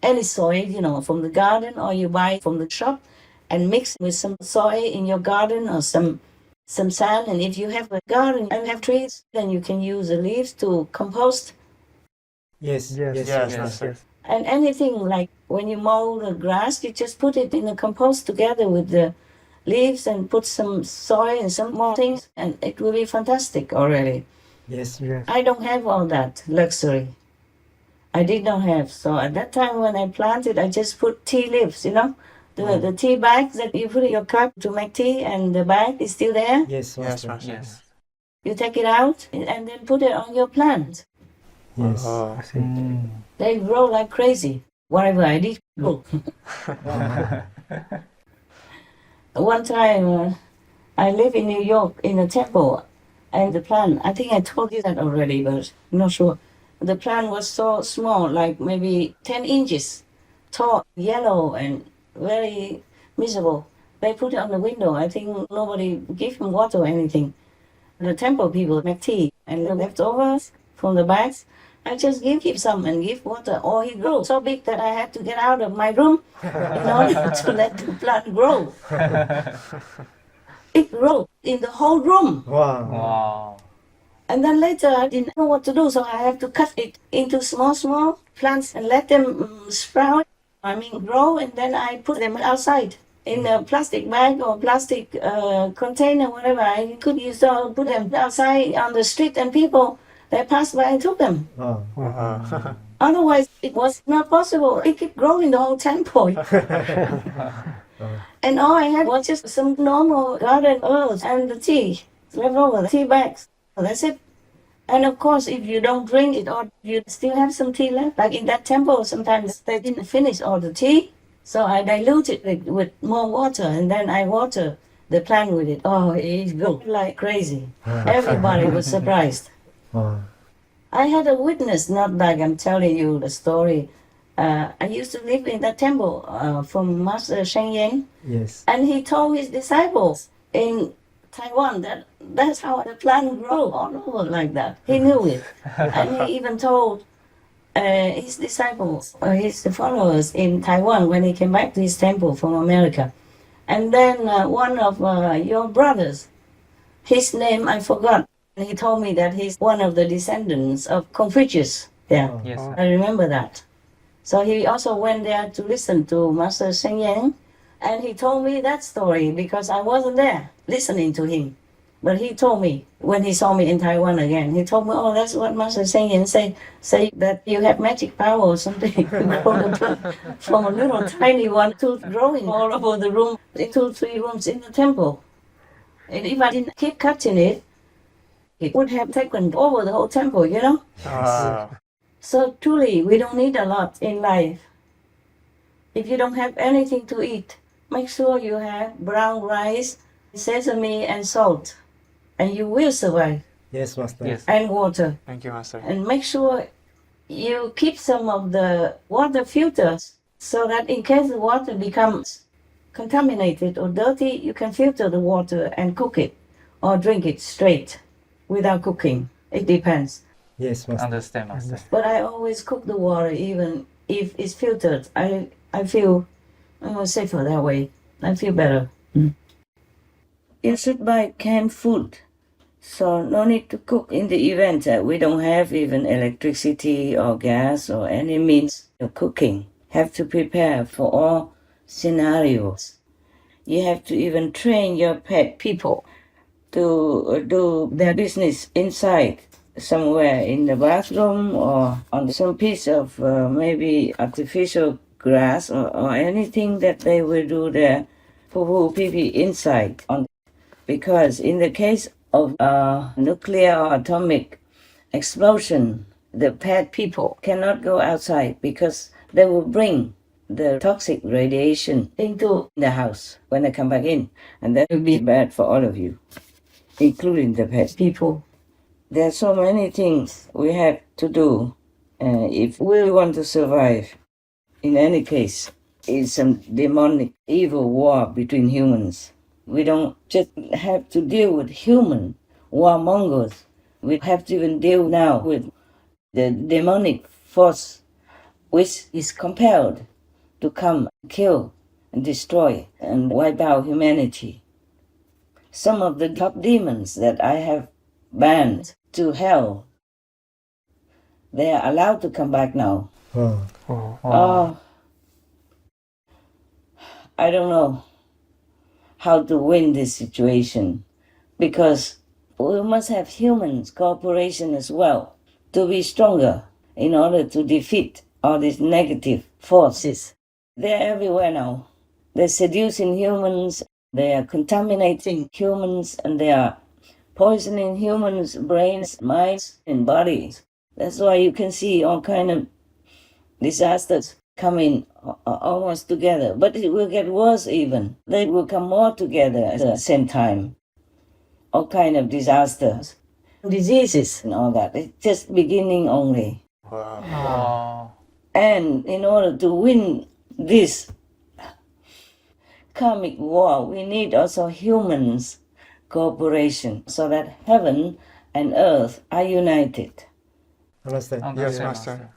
M: Any soil, from the garden or you buy from the shop and mix with some soil in your garden or some sand. And if you have a garden and have trees, then you can use the leaves to compost.
F: Yes.
M: And anything like when you mow the grass, you just put it in the compost together with the leaves and put some soil and some more things, and it will be fantastic already.
F: Yes.
M: I don't have all that luxury. I did not have. So at that time when I planted, I just put tea leaves, the tea bags that you put in your cup to make tea, and the bag is still there.
F: Yes.
M: You take it out and then put it on your plant.
F: Yes.
D: I see.
M: They grow like crazy. Whatever I did, grow. One time, I live in New York in a temple, and the plant, I think I told you that already, but I'm not sure. The plant was so small, like maybe 10 inches tall, yellow, and very miserable. They put it on the window. I think nobody gave him water or anything. The temple people make tea, and the leftovers from the bags, I just give him some and give water. Or he grew so big that I had to get out of my room in order to let the plant grow. It grew in the whole room.
F: Wow.
M: And then later I didn't know what to do, so I have to cut it into small plants and let them sprout, grow, and then I put them outside in a plastic bag or plastic container, whatever. I could use to put them outside on the street, and people, they passed by and took them. Otherwise, it was not possible. It kept growing the whole temple. And all I had was just some normal garden herbs and the tea left over, the tea bags. So that's it. And of course, if you don't drink it or you still have some tea left, like in that temple, sometimes they didn't finish all the tea. So I diluted it with more water, and then I water the plant with it. Oh, it grew like crazy. Everybody was surprised. I had a witness, not like I'm telling you the story. I used to live in that temple from Master Sheng Yen.
F: Yes.
M: And he told his disciples in Taiwan that's how the plant grow all over like that. He knew it. And he even told his disciples, his followers in Taiwan when he came back to his temple from America. And then one of your brothers, his name I forgot. He told me that he's one of the descendants of Confucius. Yeah,
D: Yes.
M: I remember that. So he also went there to listen to Master Sheng Yen, and he told me that story because I wasn't there listening to him. But he told me when he saw me in Taiwan again, he told me, oh, that's what Master Sheng Yen say that you have magic power or something from a little tiny one to growing all over the room, 2-3 rooms in the temple. And if I didn't keep cutting it, it would have taken over the whole temple, So truly, we don't need a lot in life. If you don't have anything to eat, make sure you have brown rice, sesame, and salt, and you will survive.
F: Yes, Master.
D: Yes.
M: And water.
H: Thank you, Master.
M: And make sure you keep some of the water filters so that in case the water becomes contaminated or dirty, you can filter the water and cook it or drink it straight without cooking. It depends.
F: Yes, Master.
D: Understand, Master.
M: But I always cook the water even if it's filtered. I feel safer that way. I feel better. You should buy canned food. So no need to cook in the event that we don't have even electricity or gas or any means of cooking. Have to prepare for all scenarios. You have to even train your pet people to do their business inside, somewhere in the bathroom or on some piece of maybe artificial grass or anything that they will do their poo pee inside. Because in the case of nuclear or atomic explosion, the pet people cannot go outside because they will bring the toxic radiation into the house when they come back in, and that will be bad for all of you, including the pet people. There are so many things we have to do if we want to survive. In any case, it's some demonic evil war between humans. We don't just have to deal with human warmongers. We have to even deal now with the demonic force which is compelled to come, kill, and destroy, and wipe out humanity. Some of the top demons that I have banned to hell, they are allowed to come back now. Oh, I don't know how to win this situation, because we must have humans cooperation as well to be stronger in order to defeat all these negative forces. They're everywhere now. They're seducing humans, they are contaminating humans, and they are poisoning humans' brains, minds, and bodies. That's why you can see all kind of disasters coming almost together. But it will get worse even. They will come more together at the same time. All kind of disasters, diseases and all that. It's just beginning only.
D: Wow.
M: And in order to win this karmic war, we need also humans' cooperation so that heaven and earth are united.
H: Understand? Yes, Master.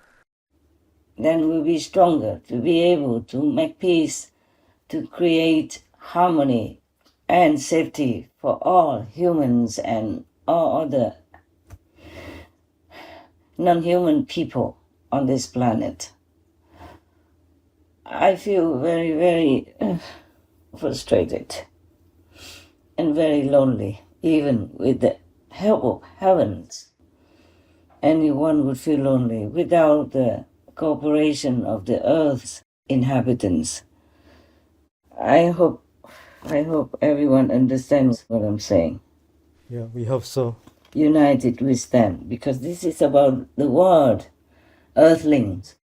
M: Then we'll be stronger to be able to make peace, to create harmony and safety for all humans and all other non-human people on this planet. I feel very, very frustrated and very lonely, even with the help of heavens. Anyone would feel lonely without the cooperation of the earth's inhabitants. I hope everyone understands what I'm saying.
F: Yeah, we hope so.
M: United we stand, because this is about the world, earthlings,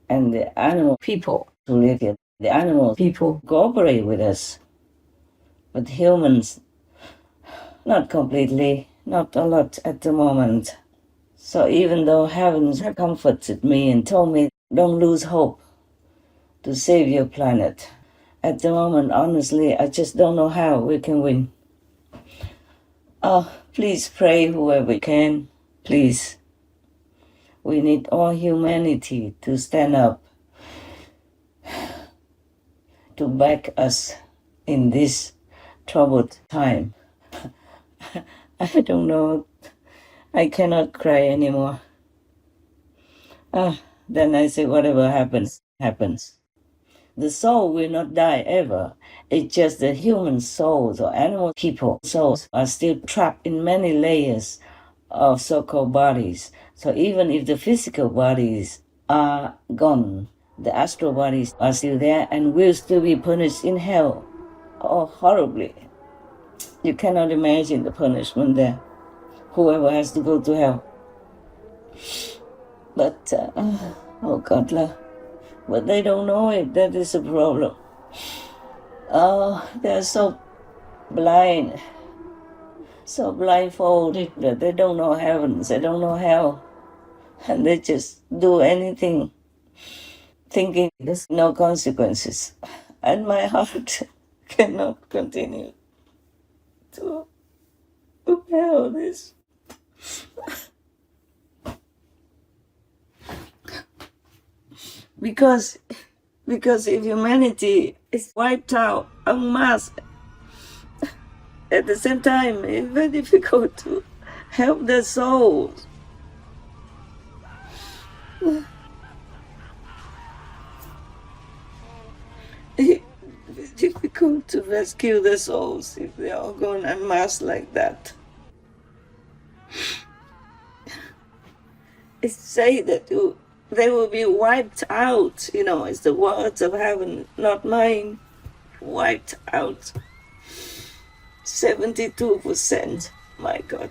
M: and the animal people who live here. The animal people cooperate with us, but humans, not completely, not a lot at the moment. So even though heavens have comforted me and told me, don't lose hope to save your planet, at the moment, honestly, I just don't know how we can win. Oh, please pray whoever can, please. We need all humanity to stand up, to back us in this troubled time. I don't know. I cannot cry anymore. Then I say, whatever happens, happens. The soul will not die ever. It's just that human souls or animal people souls are still trapped in many layers of so-called bodies. So even if the physical bodies are gone, the astral bodies are still there and will still be punished in hell. Oh, horribly. You cannot imagine the punishment there. Whoever has to go to hell. But, oh God, but they don't know it. That is a problem. Oh, they're so blind, so blindfolded that they don't know heavens, they don't know hell. And they just do anything, thinking there's no consequences. And my heart cannot continue to bear this. Because if humanity is wiped out en masse, at the same time, it's very difficult to help their souls. It's difficult to rescue their souls if they are gone en masse like that. It's say that they will be wiped out, it's the words of heaven, not mine. Wiped out. 72%. My God.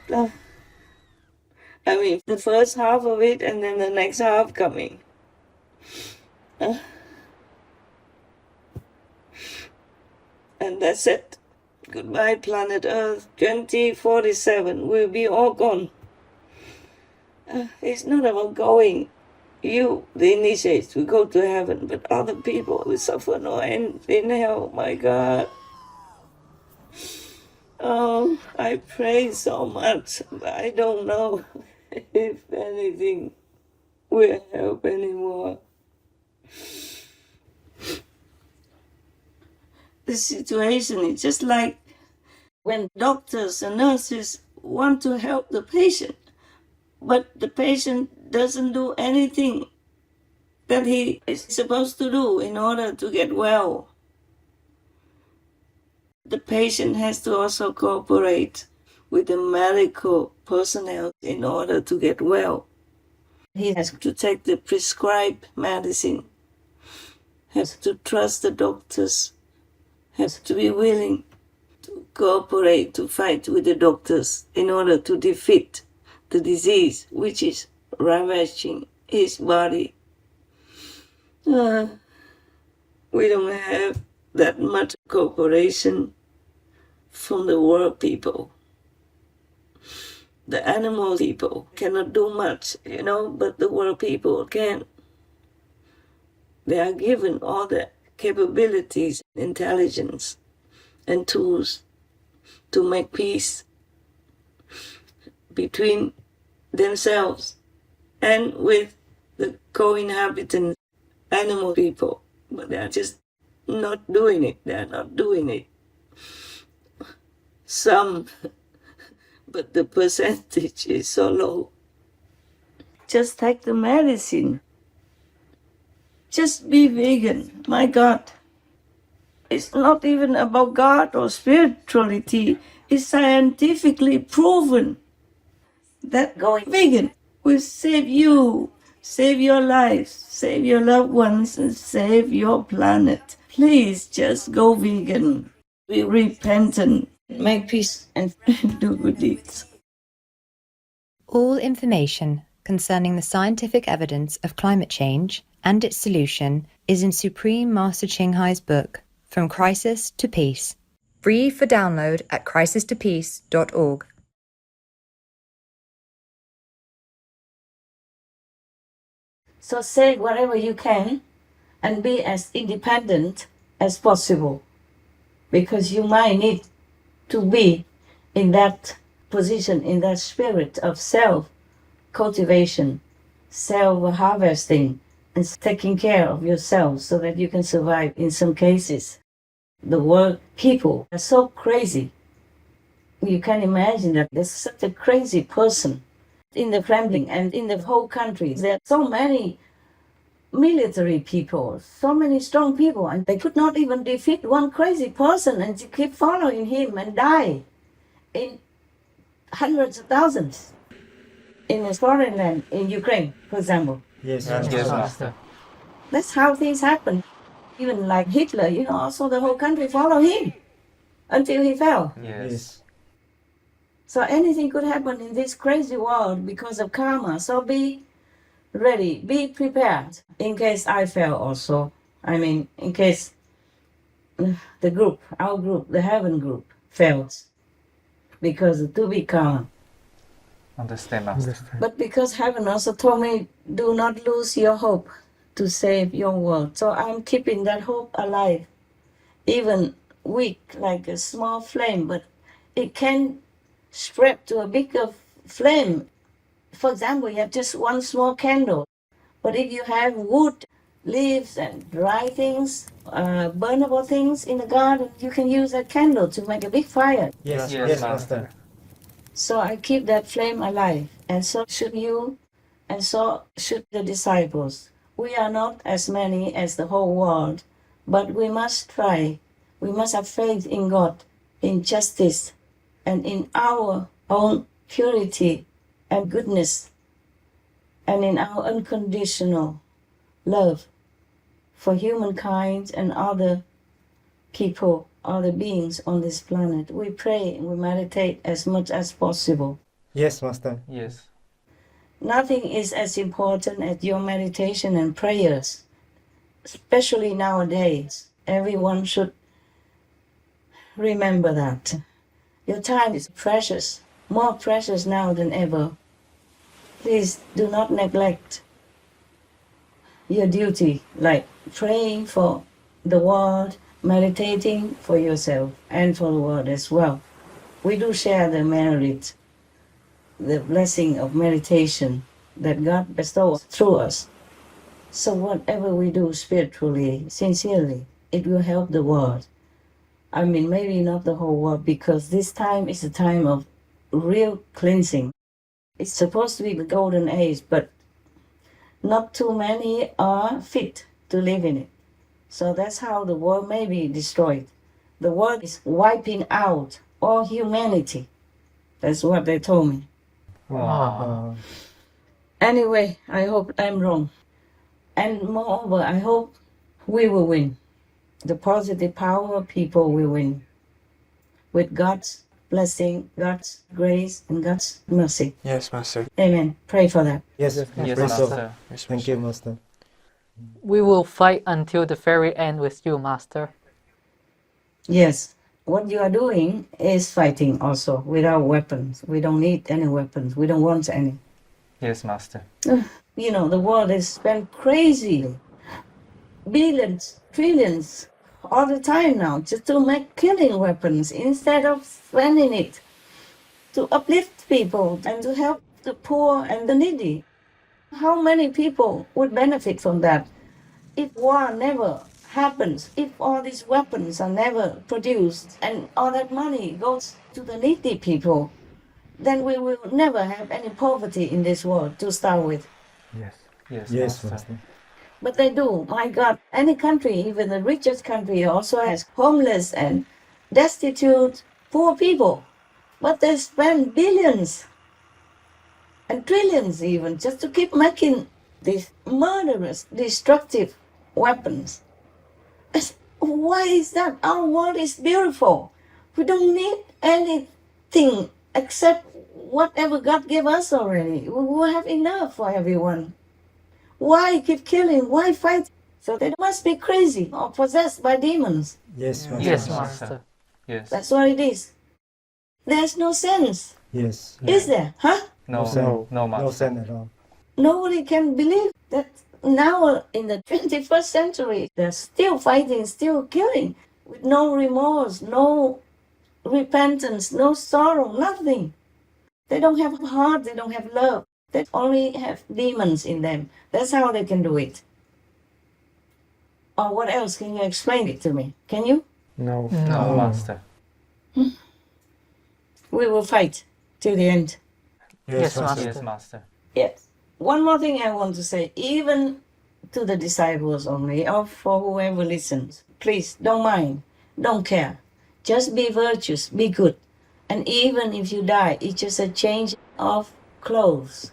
M: I mean, the first half of it and then the next half coming. And that's it. Goodbye, planet Earth. 2047, we'll be all gone. It's not about going. You, the initiates, will go to heaven, but other people will suffer no end in hell. My God. Oh, I pray so much, but I don't know if anything will help anymore. The situation is just like when doctors and nurses want to help the patient, but the patient doesn't do anything that he is supposed to do in order to get well. The patient has to also cooperate with the medical personnel in order to get well. He has to take the prescribed medicine, has to trust the doctors, has to be willing to cooperate, to fight with the doctors in order to defeat the disease which is ravaging his body. We don't have that much cooperation from the world people. The animal people cannot do much, but the world people can. They are given all the capabilities, intelligence, and tools to make peace between themselves and with the co-inhabitant animal people. But they are just not doing it. They are not doing it. Some, but the percentage is so low. Just take the medicine. Just be vegan. My God. It's not even about God or spirituality. It's scientifically proven that going vegan will save you, save your life, save your loved ones, and save your planet. Please just go vegan. Be repentant, make peace, and do good deeds.
N: All information concerning the scientific evidence of climate change and its solution is in Supreme Master Ching Hai's book, From Crisis to Peace, free for download at crisistopeace.org.
M: So say whatever you can and be as independent as possible, because you might need to be in that position, in that spirit of self-cultivation, self-harvesting, and taking care of yourself so that you can survive in some cases. The world people are so crazy. You can imagine that there's such a crazy person in the Kremlin and in the whole country. There are so many military people, so many strong people, and they could not even defeat one crazy person, and you keep following him and die in hundreds of thousands in a foreign land, in Ukraine, for example.
H: Yes,
C: Master.
M: That's how things happen. Even like Hitler, also the whole country followed him until he fell.
C: Yes.
M: So anything could happen in this crazy world because of karma. So be ready, be prepared in case I fail also. In case the group, our group, the heaven group fails because of too big karma.
C: Understand, Master.
M: But because heaven also told me, do not lose your hope to save your world. So I'm keeping that hope alive, even weak, like a small flame, but it can spread to a bigger flame. For example, you have just one small candle, but if you have wood, leaves, and dry things, burnable things in the garden, you can use that candle to make a big fire.
H: Yes, Master.
M: So I keep that flame alive, and so should you, and so should the disciples. We are not as many as the whole world, but we must try. We must have faith in God, in justice, and in our own purity and goodness, and in our unconditional love for humankind and other people, other beings on this planet. We pray and we meditate as much as possible.
H: Yes, Master.
C: Yes.
M: Nothing is as important as your meditation and prayers, especially nowadays. Everyone should remember that. Your time is precious, more precious now than ever. Please do not neglect your duty, like praying for the world, meditating for yourself and for the world as well. We do share the merit, the blessing of meditation, that God bestows through us. So whatever we do spiritually, sincerely, it will help the world. I mean, maybe not the whole world, because this time is a time of real cleansing. It's supposed to be the golden age, but not too many are fit to live in it. So that's how the world may be destroyed. The world is wiping out all humanity. That's what they told me.
C: Wow.
M: Anyway, I hope I'm wrong. And moreover, I hope we will win. The positive power of people will win. With God's blessing, God's grace, and God's mercy.
D: Yes, Master.
M: Amen. Pray for that.
H: Yes,
C: Yes,
H: pray so.
C: Master.
H: Thank you, Master.
D: We will fight until the very end with you, Master.
M: Yes. What you are doing is fighting also without weapons. We don't need any weapons. We don't want any.
C: Yes, Master.
M: You know, the world is spent crazily. Billions, trillions, all the time now, just to make killing weapons instead of spending it to uplift people and to help the poor and the needy. How many people would benefit from that if war never happens, if all these weapons are never produced and all that money goes to the needy people? Then we will never have any poverty in this world to start with.
C: Yes. Yes,
H: Yes,
C: Master.
H: Master.
M: But they do. My God, any country, even the richest country, also has homeless and destitute, poor people. But they spend billions and trillions even just to keep making these murderous, destructive weapons. Why is that? Our world is beautiful. We don't need anything except whatever God gave us already. We will have enough for everyone. Why keep killing? Why fight? So they must be crazy or possessed by demons.
H: Yes, Master.
D: Yes, Master.
C: Yes.
M: That's what it is. There's no sense.
H: Yes.
M: Is there? Huh?
C: No,
H: sense.
C: no,
H: No
C: Master.
H: sense at all.
M: Nobody can believe that now in the 21st century, they're still fighting, still killing, with no remorse, no repentance, no sorrow, nothing. They don't have heart, they don't have love. They only have demons in them. That's how they can do it. Or what else? Can you explain it to me? Can you?
C: No,
D: No.
C: Master.
M: We will fight till the end.
D: Yes, Master.
C: Yes, Master.
M: Yes. One more thing I want to say, even to the disciples only, or for whoever listens. Please, don't mind, don't care. Just be virtuous, be good. And even if you die, it's just a change of clothes.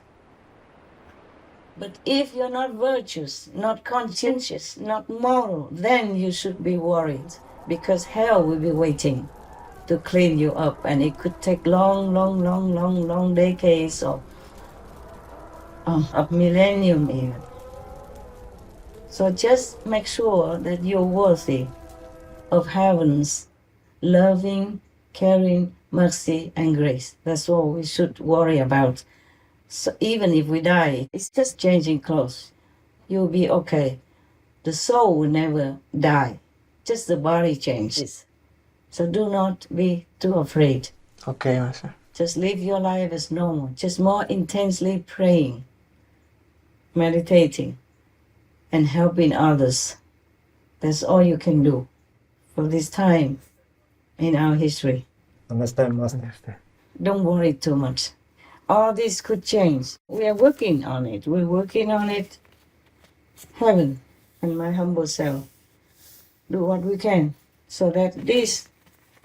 M: But if you're not virtuous, not conscientious, not moral, then you should be worried, because hell will be waiting to clean you up, and it could take long decades or a millennium even. So just make sure that you're worthy of heaven's loving, caring, mercy, and grace. That's all we should worry about. So even if we die, it's just changing clothes. You'll be okay. The soul will never die. Just the body changes. So do not be too afraid.
D: Okay, Master.
M: Just live your life as normal. Just more intensely praying, meditating, and helping others. That's all you can do for this time in our history.
H: Understand, Master.
M: Don't worry too much. All this could change. We are working on it. We're working on it. Heaven and my humble self do what we can so that this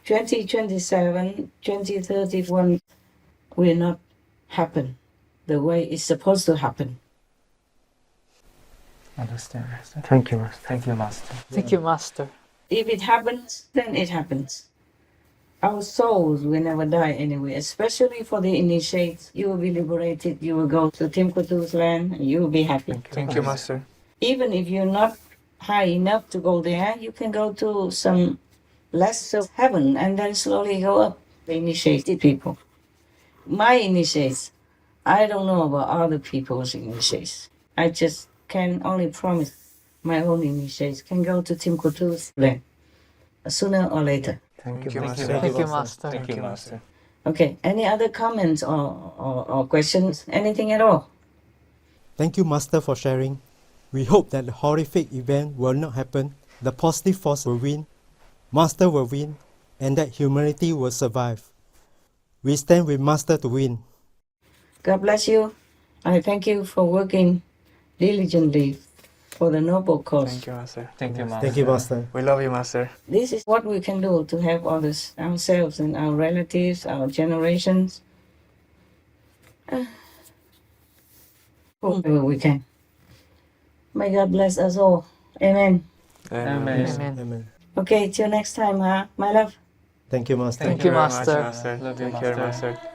M: 2027, 2031 will not happen the way it's supposed to happen.
C: Understand, Master.
D: Thank you, Master.
C: Thank you, Master.
D: Thank you, Master.
M: If it happens, then it happens. Our souls will never die anyway, especially for the initiates. You will be liberated. You will go to Tim Kutu's land and you will be happy.
D: Thank you, Master.
M: Even if you're not high enough to go there, you can go to some less of heaven and then slowly go up. The initiated people. My initiates, I don't know about other people's initiates. I just can only promise my own initiates can go to Tim Kutu's land sooner or later.
D: Thank you,
C: Master.
D: Master. Thank you, Master.
C: Thank you, Master.
M: Okay, any other comments or questions? Anything at all?
H: Thank you, Master, for sharing. We hope that the horrific event will not happen, the positive force will win, Master will win, and that humanity will survive. We stand with Master to win.
M: God bless you. I thank you for working diligently for the noble cause.
C: Thank you, Master. Thank you, Master.
H: Thank you, Master.
C: We love you, Master.
M: This is what we can do to help others, ourselves and our relatives, our generations. Whoever we can. May God bless us all. Amen.
C: Amen.
H: Amen.
M: Okay, till next time, my love.
H: Thank you, Master.
D: Thank you,
C: very much,
D: Master.
C: Master. Love you, Master.